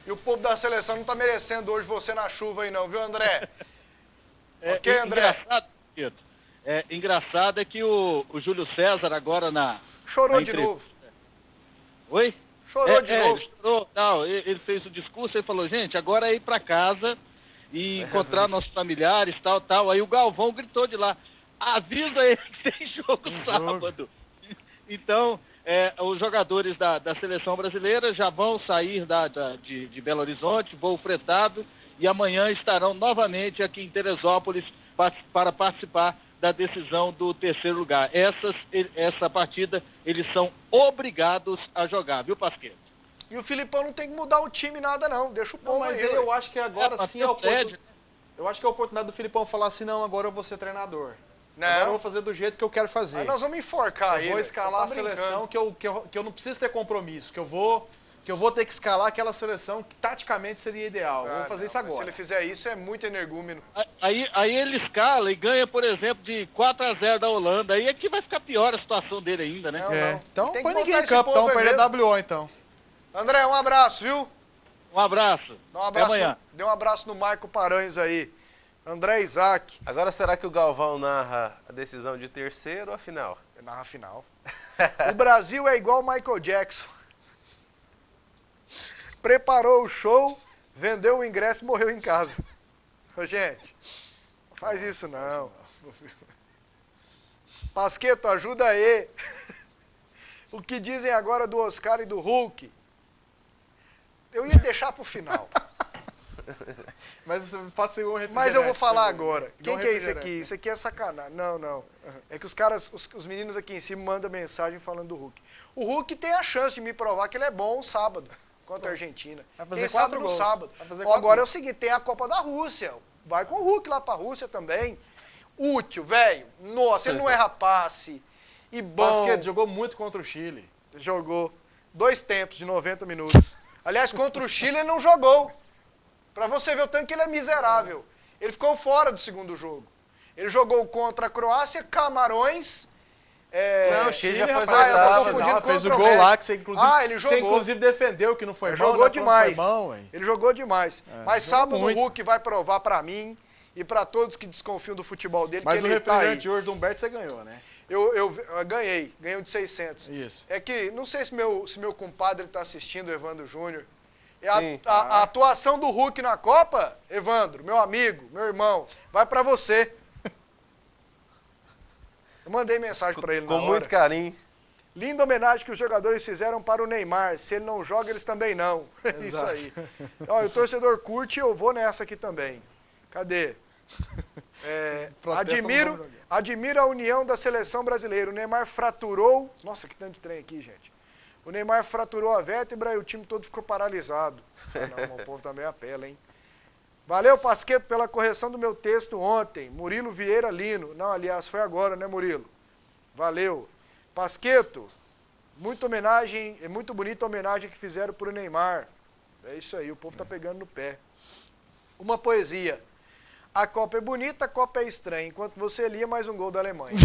A: E o povo da seleção não está merecendo hoje você na chuva aí não, viu, André? Ok, André?
D: Engraçado é que o Júlio César agora
A: Chorou de novo.
D: Oi?
A: Chorou de novo.
D: Ele chorou, não, ele fez o discurso e falou, gente, agora é ir para casa e encontrar nossos familiares, tal. Aí o Galvão gritou de lá, avisa ele que tem jogo sábado. Então, os jogadores da seleção brasileira já vão sair de Belo Horizonte, voo fretado, e amanhã estarão novamente aqui em Teresópolis para participar da decisão do terceiro lugar. Essa partida eles são obrigados a jogar, viu, Pasqueto?
A: E o Filipão não tem que mudar o time nada não, deixa o povo
B: mas
A: aí.
B: Eu acho que agora sim eu acho que é a oportunidade do Filipão falar assim, não, agora eu vou ser treinador.
A: Não.
B: Agora eu vou fazer do jeito que eu quero fazer.
A: Aí nós vamos enforcar ele.
B: Eu vou escalar a seleção que eu não preciso ter compromisso, que eu vou que eu vou ter que escalar aquela seleção que taticamente seria ideal. Eu vou fazer isso
A: mas
B: agora.
A: se ele fizer isso, é muito energúmeno.
D: Aí ele escala e ganha, por exemplo, de 4-0 da Holanda. Aí é que vai ficar pior a situação dele ainda, né?
A: Não, não.
B: Então
A: Tem
B: põe
A: que
B: ninguém
A: botar
B: em
A: esse
B: campo,
A: povo
B: então,
A: aí
B: perder
A: mesmo.
B: WO, então.
A: André, um abraço, viu?
D: Um abraço.
A: Dá um abraço,
D: Até amanhã.
A: dê um abraço no Marco Paranhos aí. André Isaac.
C: Agora, será que o Galvão narra a decisão de terceiro ou a final?
A: Narra a final. O Brasil é igual o Michael Jackson. Preparou o show, vendeu o ingresso e morreu em casa. Ô, gente, não faz isso não. Pasqueto, ajuda aí. O que dizem agora do Oscar e do Hulk? Eu ia deixar pro final.
B: Mas pode ser um refrigerante.
A: Mas eu vou falar agora.
B: Igual
A: Quem que é isso
B: refrigerante.
A: aqui? Isso aqui é sacanagem. Não, não. É que os caras, os meninos aqui em cima mandam mensagem falando do Hulk. O Hulk tem a chance de me provar que ele é bom sábado contra a Argentina.
B: Vai fazer
A: Quem
B: 4
A: sabe no
B: gols.
A: sábado.
B: Vai fazer
A: Ó,
B: 4
A: agora é o
B: gols.
A: seguinte, tem a Copa da Rússia. Vai com o Hulk lá pra Rússia também. Útil, velho. Nossa, ele não erra passe. E bom.
B: Basquete jogou muito contra o Chile.
A: Jogou 2 tempos de 90 minutos. Aliás, contra o Chile ele não jogou. Pra você ver o tanto que ele é miserável. Ele ficou fora do segundo jogo. Ele jogou contra a Croácia, Camarões.
C: Não, o Chile já foi
A: rapaz, eu tô
C: oitavas.
A: confundindo
B: Fez
A: contra
B: o gol
A: México.
B: lá que você inclusive,
A: Ele jogou.
B: você inclusive defendeu que não foi
A: Ele
B: bom.
A: jogou
B: né?
A: demais.
B: Foi bom, ué.
A: Ele jogou demais. Mas
B: jogou
A: sábado
B: muito.
A: o Hulk vai provar pra mim e pra todos que desconfiam do futebol dele
B: Mas
A: que
B: o
A: ele tá aí.
B: refrigerante hoje do Humberto você ganhou, né?
A: Eu ganhei um de 600.
B: Isso.
A: É que, não sei se meu compadre está assistindo, Evandro Júnior.
C: Sim.
A: A atuação do Hulk na Copa, Evandro, meu amigo, meu irmão, vai para você. Eu mandei mensagem para ele na
C: Com
A: hora.
C: muito carinho.
A: Linda homenagem que os jogadores fizeram para o Neymar. Se ele não joga, eles também não. Isso
B: Exato.
A: aí. Ó, o torcedor curte, eu vou nessa aqui também. Cadê?
B: Protesta
A: Admiro,
B: no jogo.
A: admiro a união da seleção brasileira. O Neymar fraturou... Nossa, que tanto de trem aqui, gente. O Neymar fraturou a vértebra e o time todo ficou paralisado. Ah, não, o povo também apela, hein? Valeu, Pasqueto, pela correção do meu texto ontem. Murilo Vieira Lino. Não, aliás, foi agora, né, Murilo? Valeu. Pasqueto, muita homenagem, é muito bonita a homenagem que fizeram pro Neymar. É isso aí, o povo tá pegando no pé. Uma poesia. A Copa é bonita, a Copa é estranha. Enquanto você lia, mais um gol da Alemanha.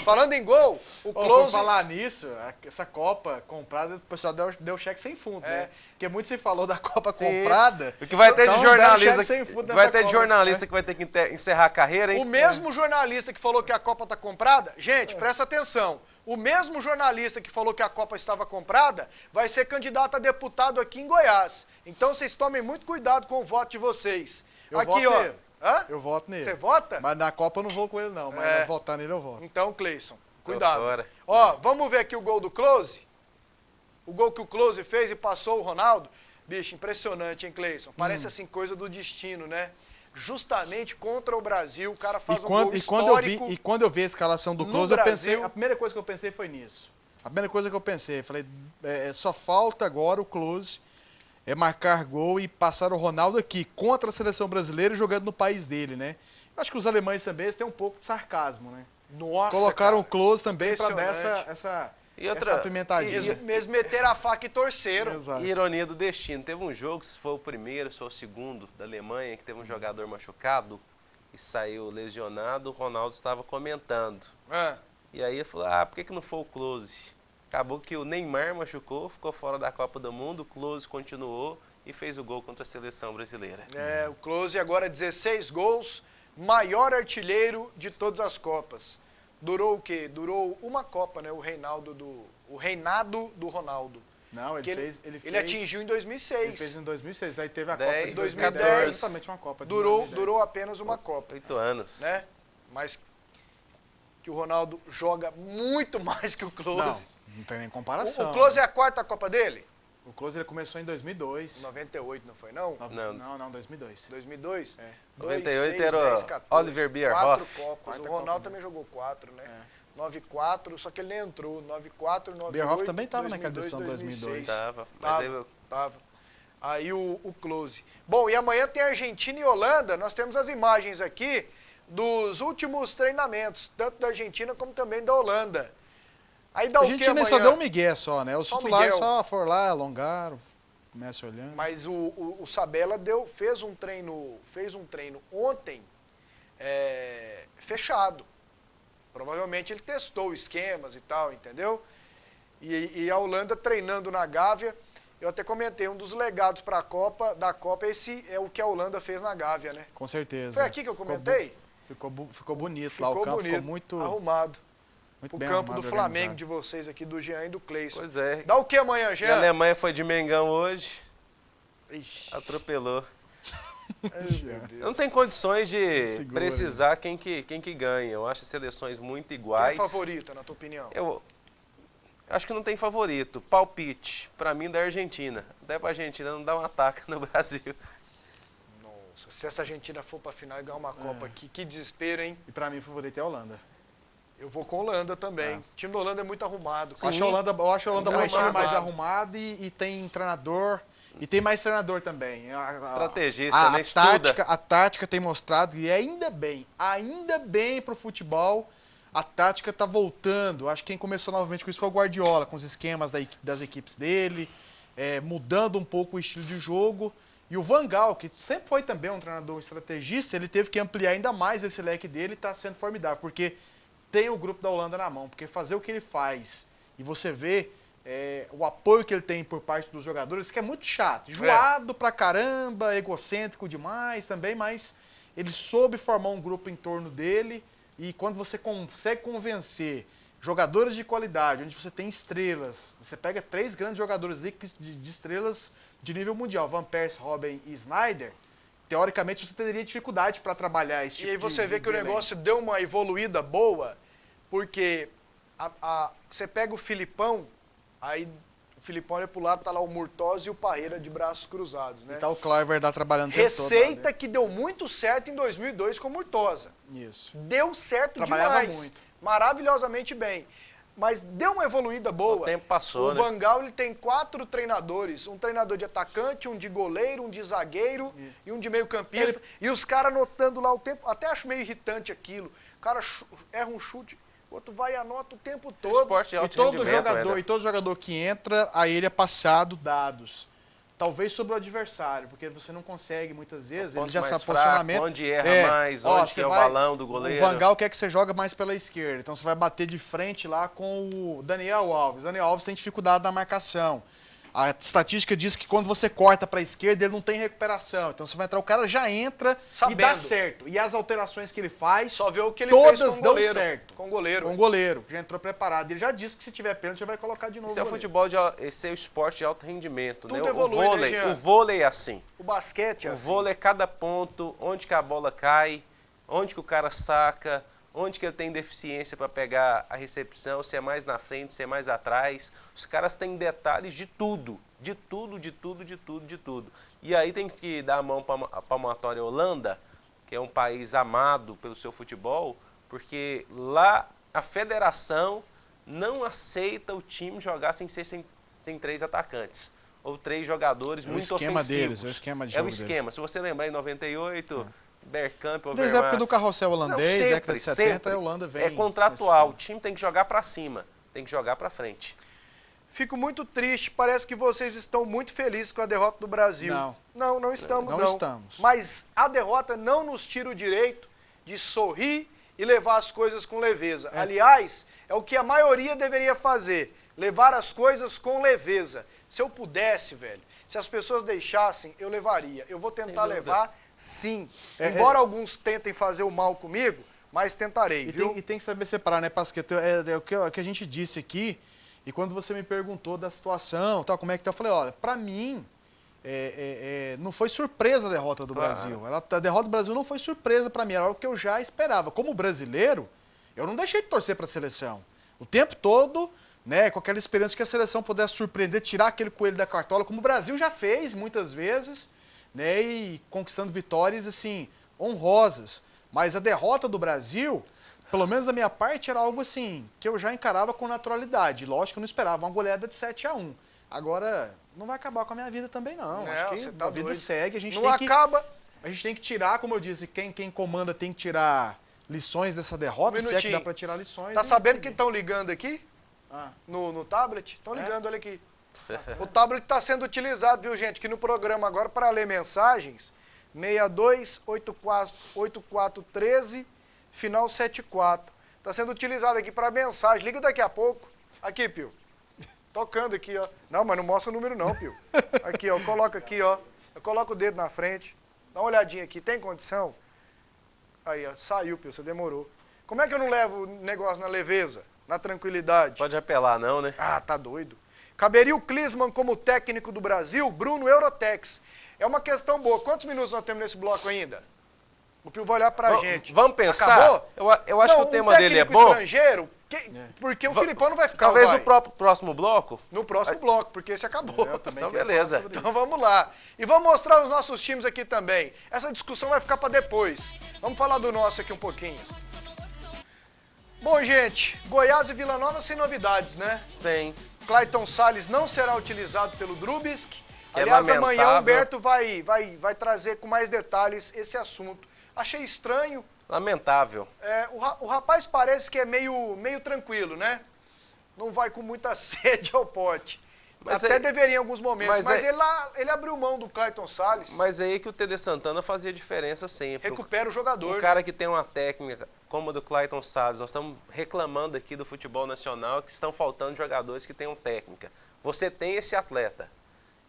A: Falando em gol, o
B: Por
A: Close...
B: falar nisso, essa Copa comprada, o pessoal deu cheque sem fundo, né? Porque muito se falou da Copa
C: Sim.
B: comprada.
C: O que vai ter
B: então
C: de
B: deram
C: jornalista,
B: cheque sem fundo
C: vai
B: nessa
C: ter de
B: Copa,
C: jornalista
B: né?
C: que vai ter que encerrar a carreira, hein?
A: O mesmo jornalista que falou que a Copa está comprada, gente, presta atenção. O mesmo jornalista que falou que a Copa estava comprada vai ser candidato a deputado aqui em Goiás. Então vocês tomem muito cuidado com o voto de vocês.
B: Eu
A: aqui,
B: voto
A: ó.
B: nele.
A: Hã?
B: Eu voto nele.
A: Você vota?
B: Mas na Copa eu não vou com ele, não. Mas votar nele eu voto.
A: Então, Cleison, cuidado.
C: fora.
A: Ó, vamos ver aqui o gol do Close? O gol que o Close fez e passou o Ronaldo? Bicho, impressionante, hein, Cleison? Parece assim coisa do destino, né? Justamente contra o Brasil, o cara faz um gol histórico.
B: E quando eu vi a escalação do
A: no
B: Close, eu
A: Brasil.
B: pensei, a primeira coisa que eu pensei foi nisso. A primeira coisa que eu pensei, falei, só falta agora o Close marcar gol e passar o Ronaldo aqui contra a seleção brasileira e jogando no país dele, né? Eu acho que os alemães também eles têm um pouco de sarcasmo, né?
A: Nossa,
B: Colocaram o
A: cara,
B: Close também para dar
A: impressionante.
B: essa
C: E outra-
B: apimentadinha.
A: Eles meteram a faca e torceram.
B: Exato.
C: Ironia do destino. Teve um jogo, se foi o primeiro, se foi o segundo, da Alemanha, que teve um jogador machucado e saiu lesionado, o Ronaldo estava comentando.
A: Ah,
C: E aí ele falou, por que não foi o Close? Acabou que o Neymar machucou, ficou fora da Copa do Mundo, o Close continuou e fez o gol contra a seleção brasileira.
A: o Close agora 16 gols, maior artilheiro de todas as Copas. Durou o quê? Durou uma Copa, né? O reinado do Ronaldo.
B: Não,
A: Que
B: ele
A: ele atingiu em 2006.
B: Ele fez em 2006, aí teve a
C: 10,
B: Copa de
A: 2010,
B: 2010, justamente uma Copa de
A: Durou
B: 2010.
A: apenas uma Copa,
C: 8 anos.
A: né? Mas que o Ronaldo joga muito mais que o Close.
B: Não tem nem comparação.
A: O Close é a quarta Copa dele?
B: O Close ele começou em 2002.
A: 98, não foi não?
C: Não.
B: 2002.
A: 2002?
B: É.
C: 98 era o Oliver Bierhoff.
A: 4 Copas.
B: Quarta
A: O Ronaldo
B: Copa.
A: também jogou 4, né? 9-4, só que ele nem entrou. 9-4, 9-8,
B: Bierhoff também tava naquela
A: 2002,
B: edição de 2002.
C: Tava, mas aí
A: Tava. Aí o Close. Bom, e amanhã tem Argentina e Holanda. Nós temos as imagens aqui dos últimos treinamentos, tanto da Argentina como também da Holanda. Aí dá
B: A
A: o
B: gente
A: que
B: nem
A: amanhã?
B: só deu um migué só, né? Os
A: Só
B: titulares
A: Miguel.
B: só foram lá, alongaram, começa olhando.
A: Mas o Sabella fez um treino ontem fechado. Provavelmente ele testou esquemas e tal, entendeu? E a Holanda treinando na Gávea. Eu até comentei, um dos legados da Copa, esse é o que a Holanda fez na Gávea, né?
B: Com certeza.
A: Foi aqui que eu comentei?
B: Ficou bonito lá, o campo
A: bonito,
B: ficou muito
A: arrumado.
B: muito
A: O
B: bem
A: campo
B: arrumado,
A: do Flamengo
B: organizado.
A: de vocês aqui, do Jean e do Cleison.
C: Pois é.
A: Dá o que amanhã,
C: E a
A: Jean?
C: Alemanha foi de Mengão hoje,
A: Ixi,
C: atropelou.
A: ai, meu Deus.
C: Não tem condições de
B: Segura,
C: precisar quem que ganha. Eu acho as seleções muito
A: Quem é
C: iguais.
A: favorita, na tua opinião?
C: Eu acho que não tem favorito. Palpite, pra mim, da Argentina. Até pra Argentina não dar um ataque no Brasil.
A: Nossa, se essa Argentina for pra final e ganhar uma Copa aqui, que desespero, hein?
B: E pra mim, o favorito é a Holanda.
A: Eu vou com a Holanda também. O time da Holanda é muito arrumado.
B: Eu acho a Holanda
C: Muito
B: um time
C: arrumado.
B: mais arrumado e tem treinador. E tem mais treinador também.
C: Estrategista, né? Estuda.
B: A tática tem mostrado, e ainda bem pro futebol, a tática tá voltando. Acho que quem começou novamente com isso foi o Guardiola, com os esquemas das equipes dele, mudando um pouco o estilo de jogo. E o Van Gaal, que sempre foi também um treinador estrategista, ele teve que ampliar ainda mais esse leque dele e tá sendo formidável, porque tem o grupo da Holanda na mão, porque fazer o que ele faz e você vê o apoio que ele tem por parte dos jogadores, que é muito chato, enjoado pra caramba, egocêntrico demais também, mas ele soube formar um grupo em torno dele e quando você consegue convencer jogadores de qualidade, onde você tem estrelas, você pega 3 grandes jogadores de estrelas de nível mundial, Van Persie, Robben e Sneijder, teoricamente você teria dificuldade para trabalhar esse tipo
A: E aí você vê que o
B: elenco.
A: negócio deu uma evoluída boa, porque você pega o Filipão, aí o Filipão olha pro lado, tá lá o Murtosa e o Parreira de braços cruzados, né?
B: E tá o Kluivert trabalhando o tempo todo lá
A: Receita
B: dentro.
A: que deu muito certo em 2002 com o Murtosa.
B: Isso.
A: Deu certo
B: Trabalhava
A: demais.
B: muito.
A: Maravilhosamente bem. Mas deu uma evoluída boa.
C: O tempo passou,
A: O
C: né?
A: Van Gaal ele tem 4 treinadores. Um treinador de atacante, um de goleiro, um de zagueiro e um de meio campista. E os caras anotando lá o tempo. Até acho meio irritante aquilo. O cara erra um chute, o outro vai e anota o tempo
C: Isso é
A: todo.
C: esporte de
B: E
C: alto
B: todo
C: rendimento, né?
B: jogador que entra, a ele é passado dados. Talvez sobre o adversário, porque você não consegue muitas vezes, ele
C: Ponto
B: já
C: mais
B: sabe
C: fraco,
B: posicionamento.
C: onde erra mais, onde
B: você
C: que é o balão do goleiro.
B: O Van Gaal quer que você joga mais pela esquerda, então você vai bater de frente lá com o Daniel Alves. Daniel Alves tem dificuldade na marcação. A estatística diz que quando você corta para a esquerda, ele não tem recuperação. Então você vai entrar, o cara já entra
A: Sabendo.
B: e dá certo. E as alterações que ele faz,
A: Só vê o que ele
B: todas
A: fez com o
B: dão
A: goleiro.
B: certo.
A: Com o goleiro.
B: Com o goleiro, que já entrou preparado. Ele já disse que se tiver pênalti, ele vai colocar de novo.
C: Esse é o
B: goleiro.
C: futebol, esse é o esporte de alto rendimento,
A: Tudo
C: né?
A: evolui, né, Jean?
C: O vôlei é assim.
A: O basquete é
C: O
A: assim.
C: vôlei é cada ponto, onde que a bola cai, onde que o cara saca, onde que ele tem deficiência para pegar a recepção, se é mais na frente, se é mais atrás. Os caras têm detalhes de tudo, de tudo, de tudo, de tudo, de tudo. E aí tem que dar a mão para a palmatória Holanda, que é um país amado pelo seu futebol, porque lá a federação não aceita o time jogar sem 3 atacantes. Ou 3 jogadores muito
B: esquema
C: ofensivos.
B: deles, é o esquema de jogo
C: É o
B: deles.
C: esquema. Se você lembrar, em 98, Bergkamp,
B: Desde a época
C: Overmars...
B: do carrossel holandês,
C: Não,
B: década de 70, a Holanda vem.
C: É contratual. O time tem que jogar para cima, tem que jogar para frente.
A: Fico muito triste, parece que vocês estão muito felizes com a derrota do Brasil. Não estamos,
B: Não estamos.
A: Mas a derrota não nos tira o direito de sorrir e levar as coisas com leveza. Aliás, é o que a maioria deveria fazer, levar as coisas com leveza. Se eu pudesse, velho, se as pessoas deixassem, eu levaria. Eu vou tentar levar, sim. Embora alguns tentem fazer o mal comigo, mas tentarei, viu?
B: E tem que saber separar, né, Pasqueta? É o que a gente disse aqui, e quando você me perguntou da situação, tal, como é que tá, eu falei, olha, pra mim, não foi surpresa a derrota do Brasil. A derrota do Brasil não foi surpresa pra mim, era algo que eu já esperava. Como brasileiro, eu não deixei de torcer pra seleção. O tempo todo, né, com aquela esperança que a seleção pudesse surpreender, tirar aquele coelho da cartola, como o Brasil já fez muitas vezes, né, e conquistando vitórias, assim, honrosas. Mas a derrota do Brasil, pelo menos da minha parte, era algo assim, que eu já encarava com naturalidade. Lógico que eu não esperava uma goleada de 7-1. Agora, não vai acabar com a minha vida também, não. Acho que
A: você tá
B: a vida
A: doido.
B: segue, a gente
A: Não acaba.
B: a gente tem que tirar, como eu disse, quem comanda tem que tirar lições dessa derrota, se é que dá pra tirar lições.
A: Tá
B: e
A: sabendo
B: seguir.
A: que estão ligando aqui? no tablet? Estão ligando, olha aqui. O tablet está sendo utilizado, viu, gente? Aqui no programa agora para ler mensagens. 628413, final 74. Está sendo utilizado aqui para mensagem. Liga daqui a pouco. Aqui, Pio. Tocando aqui, ó. Não, mas não mostra o número não, Pio. Aqui, ó. Coloca aqui, ó. Eu coloco o dedo na frente. Dá uma olhadinha aqui. Tem condição? Aí, ó. Saiu, Pio. Você demorou. Como é que eu não levo o negócio na leveza? Na tranquilidade?
C: Pode apelar não, né?
A: Ah, tá doido. Caberia o Klinsmann como técnico do Brasil? Bruno Eurotex. É uma questão boa. Quantos minutos nós temos nesse bloco ainda? O Pio vai olhar pra gente.
C: Vamos pensar?
A: Acabou?
C: Eu acho que o tema dele é bom.
A: Estrangeiro, porque o Filipão não vai ficar.
C: Talvez no próximo bloco?
A: No próximo bloco, porque esse acabou.
C: Então, beleza.
A: Então vamos lá. E vamos mostrar os nossos times aqui também. Essa discussão vai ficar para depois. Vamos falar do nosso aqui um pouquinho. Bom, gente, Goiás e Vila Nova sem novidades, né?
C: Sim.
A: Clayton Salles não será utilizado pelo Drubisky.
C: É
A: Aliás,
C: lamentável.
A: amanhã o Humberto vai trazer com mais detalhes esse assunto. Achei estranho.
C: Lamentável.
A: O rapaz parece que é meio tranquilo, né? Não vai com muita sede ao pote.
C: Mas
A: Até
C: aí-
A: deveria em alguns momentos, mas
C: aí-
A: ele abriu mão do Clayton Salles.
C: Mas aí que o TD Santana fazia diferença sempre.
A: Recupera o jogador.
C: Um cara que tem uma técnica como a do Clayton Salles, nós estamos reclamando aqui do futebol nacional que estão faltando jogadores que tenham técnica. Você tem esse atleta.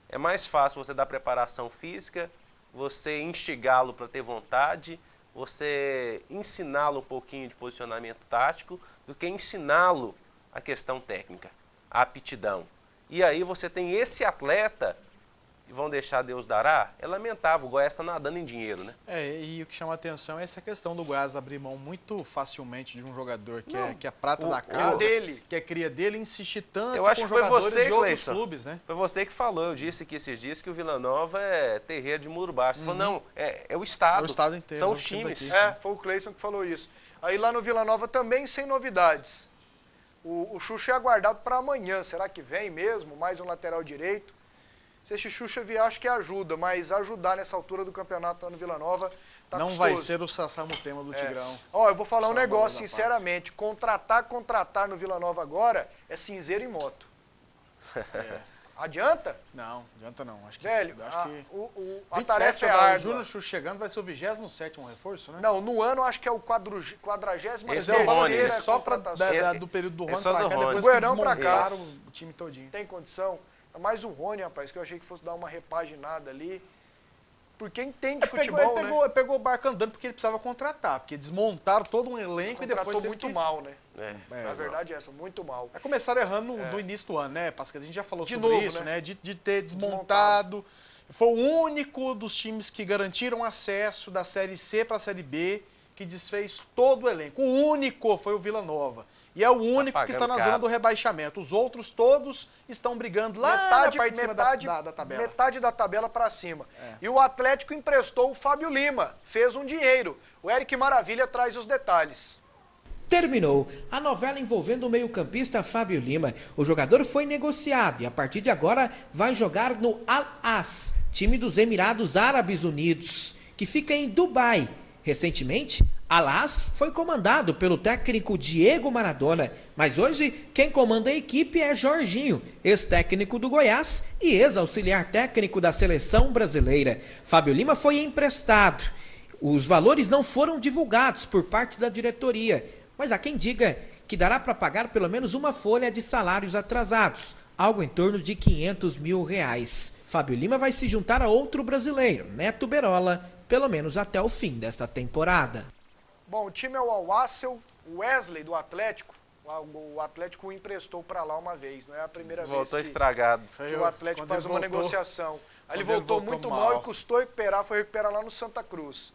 C: É mais fácil você dar preparação física, você instigá-lo para ter vontade, você ensiná-lo um pouquinho de posicionamento tático, do que ensiná-lo a questão técnica, a aptidão. E aí você tem esse atleta e vão deixar Deus dará? É lamentável, o Goiás está nadando em dinheiro, né?
B: E o que chama a atenção é essa questão do Goiás abrir mão muito facilmente de um jogador que é prata da casa, que é cria dele, insistir tanto
C: Eu acho
B: com
C: que foi
B: jogadores
C: você,
B: de outros
C: Cleison.
B: clubes, né?
C: Foi você que falou. Eu disse que esses dias que o Vila Nova é terreiro de muro baixo. Você falou, não, é o Estado.
B: É o Estado inteiro,
C: São
B: é
C: os
B: o time
C: times.
B: daqui.
A: Foi o Cleison que falou isso. Aí lá no Vila Nova também sem novidades. O Xuxa é aguardado para amanhã. Será que vem mesmo? Mais um lateral direito. Se esse Xuxa vier, acho que ajuda, mas ajudar nessa altura do campeonato lá no Vila Nova tá
B: Não
A: custoso.
B: vai ser o Sassá Mutema do Tigrão.
A: Ó, eu vou falar um
B: Só a
A: negócio,
B: bola da
A: sinceramente. Contratar no Vila Nova agora é cinzeiro em moto. Adianta?
B: Não, adianta não. Acho que,
A: Velho,
B: acho que
A: a
B: 27
A: tarefa é
B: agora, o
A: árdua.
B: Júnior Xuxa chegando, vai ser o 27º reforço, né?
A: Não, no ano acho que é o 40º.
C: Esse é o Rony, né?
B: Só
A: contratação.
B: do período do
C: É
B: Rony
C: só
B: pra
C: do
B: cá,
C: Rony.
B: depois
A: Goianão
B: que
A: pra cá.
B: desmontaram o time todinho.
A: Tem condição. Mais o Rony, rapaz, que eu achei que fosse dar uma repaginada ali. Por quem entende futebol, né?
B: Pegou o barco andando porque ele precisava contratar, porque desmontaram todo um elenco e depois
A: Contratou
B: teve
A: muito
B: que...
A: mal, né?
C: É.
A: Verdade é essa, muito mal.
B: Aí começaram errando no início do ano, né, Pascal? A gente já falou
A: De
B: sobre
A: novo,
B: isso,
A: né?
B: De ter desmontado. Foi o único dos times que garantiram acesso da Série C para a Série B que desfez todo o elenco. O único foi o Vila Nova. E é o único que está na
C: pagando
B: zona
C: caro.
B: do rebaixamento. Os outros todos estão brigando lá na parte de cima da tabela.
A: Metade da tabela para cima. E o Atlético emprestou o Fábio Lima, fez um dinheiro. O Eric Maravilha traz os detalhes.
E: Terminou a novela envolvendo o meio-campista Fábio Lima. O jogador foi negociado e a partir de agora vai jogar no Al-As, time dos Emirados Árabes Unidos, que fica em Dubai. Recentemente, Al-As foi comandado pelo técnico Diego Maradona, mas hoje quem comanda a equipe é Jorginho, ex-técnico do Goiás e ex-auxiliar técnico da seleção brasileira. Fábio Lima foi emprestado. Os valores não foram divulgados por parte da diretoria, mas há quem diga que dará para pagar pelo menos uma folha de salários atrasados, algo em torno de R$500 mil. Fábio Lima vai se juntar a outro brasileiro, Neto Berola, pelo menos até o fim desta temporada.
A: Bom, o time é o Al-Wassel, o Wesley do Atlético. O Atlético o emprestou para lá uma vez, não é a primeira
C: Voltou
A: vez
C: estragado.
A: que o Atlético faz uma negociação. Aí ele
B: Quando ele
A: voltou
B: voltou
A: muito
B: mal.
A: mal e custou recuperar, foi recuperar lá no Santa Cruz.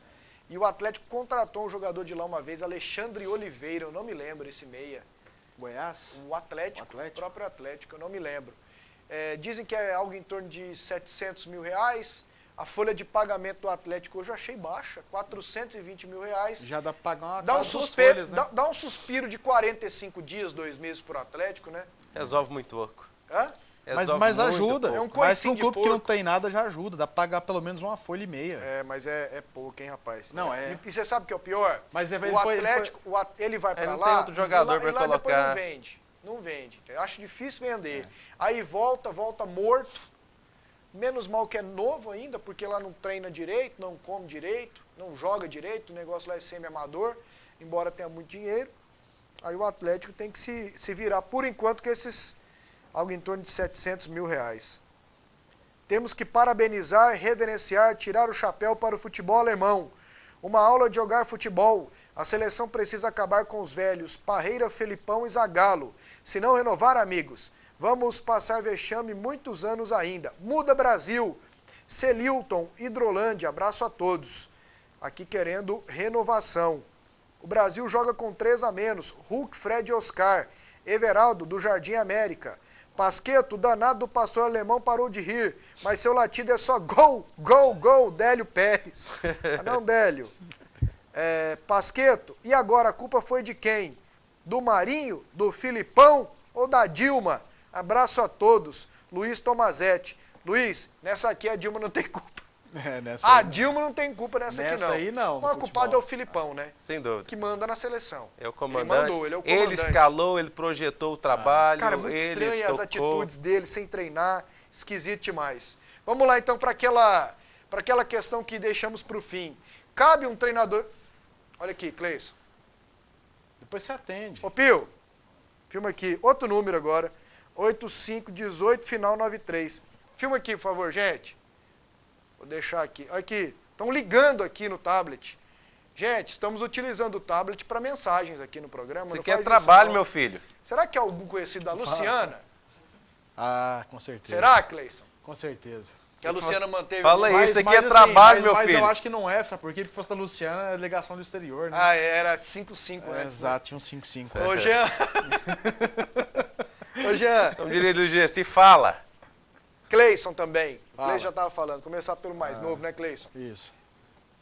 A: E o Atlético contratou um jogador de lá uma vez, Alexandre Oliveira, eu não me lembro esse meia.
B: Goiás?
A: O Atlético, o próprio Atlético, eu não me lembro. Dizem que é algo em torno de R$700 mil. A folha de pagamento do Atlético hoje eu achei baixa, R$420 mil.
B: Já dá pra pagar
A: Dá um,
B: duas folhas, né?
A: dá um suspiro de 45 dias, 2 meses pro Atlético, né?
C: Resolve muito pouco.
A: Hã?
B: Mas
C: Resolve muito
B: ajuda.
C: pouco.
A: É um
B: Mas para
A: coicinho
B: um
A: de
B: clube que não
A: porco.
B: tem nada já ajuda. Dá pra pagar pelo menos uma folha e meia.
A: Mas é pouco, hein, rapaz?
B: Não, é.
A: E você sabe o que é o pior?
B: Mas
A: o Atlético, ele vai
C: Aí
A: pra
C: não
A: lá
C: tem outro jogador
A: e lá
C: pra
A: depois
C: colocar.
A: não vende. Não vende. Eu acho difícil vender. Aí volta morto. Menos mal que é novo ainda, porque lá não treina direito, não come direito, não joga direito, o negócio lá é semi-amador, embora tenha muito dinheiro. Aí o Atlético tem que se virar, por enquanto, com esses algo em torno de 700 mil reais. Temos que parabenizar, reverenciar, tirar o chapéu para o futebol alemão. Uma aula de jogar futebol. A seleção precisa acabar com os velhos Parreira, Felipão e Zagallo. Se não renovar, amigos, vamos passar vexame muitos anos ainda. Muda Brasil. Celilton, Hidrolândia, abraço a todos. Aqui querendo renovação. O Brasil joga com 3 a menos. Hulk, Fred e Oscar. Everaldo, do Jardim América. Pasqueto, o danado do pastor alemão parou de rir, mas seu latido é só gol, gol, gol, Délio Pérez. Não, Délio. Pasqueto, e agora a culpa foi de quem? Do Marinho, do Filipão ou da Dilma? Abraço a todos. Luiz Tomazetti. Luiz, nessa aqui a Dilma não tem culpa. A Dilma não tem culpa nessa aqui, não.
B: Nessa aí, não.
A: O culpado é o Filipão, né?
C: Sem dúvida.
A: Que manda na seleção.
C: É o comandante.
A: Ele é o comandante.
C: Ele escalou, ele projetou o trabalho.
A: Cara, muito
C: ele
A: estranho
C: tocou.
A: as atitudes dele, sem treinar. Esquisito demais. Vamos lá, então, para aquela questão que deixamos para o fim. Cabe um treinador... Olha aqui, Cleison.
B: Depois você atende.
A: Ô, Pio, filma aqui. Outro número agora. 8518, final 93. Filma aqui, por favor, gente. Vou deixar aqui. Olha aqui. Estão ligando aqui no tablet. Gente, estamos utilizando o tablet para mensagens aqui no programa.
C: Você quer trabalho, meu filho?
A: Será que é algum conhecido da Luciana?
B: Ah, com certeza.
A: Será, Cleison?
B: Com certeza.
A: Que a Luciana manteve...
C: Fala aí, isso aqui é
B: assim,
C: trabalho, meu
B: mas
C: filho.
B: eu acho que não é, sabe por quê? Porque fosse da Luciana, é ligação do exterior, né?
A: Ah, era 5-5, né?
B: Exato, tinha um 5-5.
A: Ô, Jean. Ô, Jean.
C: Então, direito do G, se fala.
A: Cleison também. O
B: Fala.
A: Cleison já estava falando. Começar pelo mais novo, né, Cleison?
B: Isso.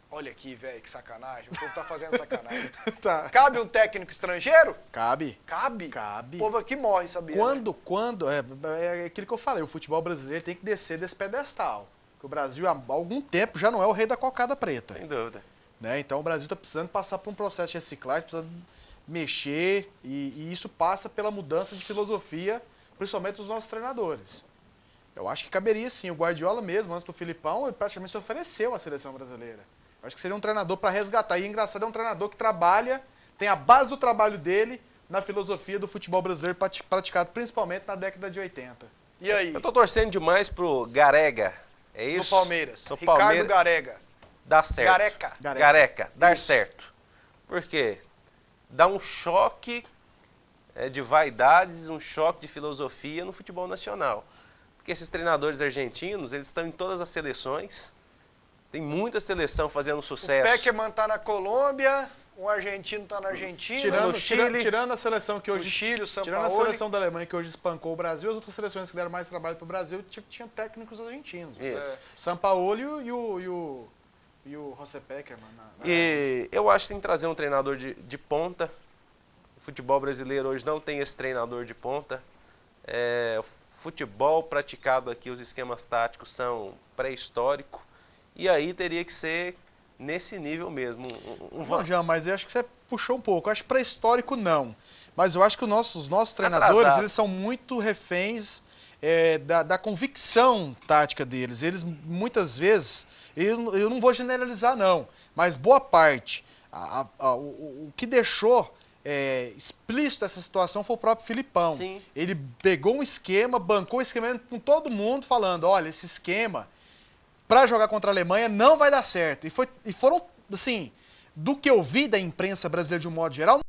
A: Olha aqui, velho, que sacanagem. O povo tá fazendo sacanagem.
B: Tá.
A: Cabe um técnico estrangeiro?
B: Cabe.
A: Cabe.
B: Cabe.
A: O povo aqui morre, sabia?
B: Quando é aquilo que eu falei, o futebol brasileiro tem que descer desse pedestal. Porque o Brasil, há algum tempo, já não é o rei da cocada preta.
C: Sem dúvida.
B: Né? Então o Brasil está precisando passar por um processo de reciclagem, precisando mexer, e isso passa pela mudança de filosofia, principalmente dos nossos treinadores. Eu acho que caberia sim, o Guardiola mesmo, antes do Filipão, ele praticamente se ofereceu à seleção brasileira. Eu acho que seria um treinador para resgatar. E engraçado, é um treinador que trabalha, tem a base do trabalho dele na filosofia do futebol brasileiro praticado principalmente na década de 80.
A: E aí?
C: Eu tô torcendo demais pro Garega. É
A: No
C: isso?
A: Palmeiras.
C: No
A: Ricardo
C: Palmeiras.
A: Garega.
C: Dá certo.
A: Gareca.
C: Gareca. Dar certo. Por quê? Dá um choque de vaidades, um choque de filosofia no futebol nacional. Porque esses treinadores argentinos, eles estão em todas as seleções. Tem muita seleção fazendo sucesso.
A: O Pekerman tá na Colômbia, um argentino tá na Argentina.
B: Tirando a seleção que hoje...
A: O Chile, o
B: Tirando a
A: Sampaoli.
B: seleção da Alemanha que hoje espancou o Brasil, as outras seleções que deram mais trabalho para o Brasil tinham técnicos argentinos.
C: Isso.
B: O Sampaoli e o José Pekerman.
C: E eu acho que tem que trazer um treinador de ponta. O futebol brasileiro hoje não tem esse treinador de ponta. O futebol praticado aqui, os esquemas táticos são pré-históricos. E aí teria que ser nesse nível mesmo.
B: Não, Jean, mas eu acho que você puxou um pouco. Eu acho que pré-histórico não. Mas eu acho que os nossos treinadores,
C: Atrasado.
B: eles são muito reféns da convicção tática deles. Eles, muitas vezes, eu não vou generalizar não, mas boa parte, o que deixou explícito essa situação foi o próprio Filipão.
C: Sim.
B: Ele pegou um esquema, bancou o esquema com todo mundo, falando, olha, esse esquema, para jogar contra a Alemanha, não vai dar certo. E foram, assim, do que eu vi da imprensa brasileira de um modo geral,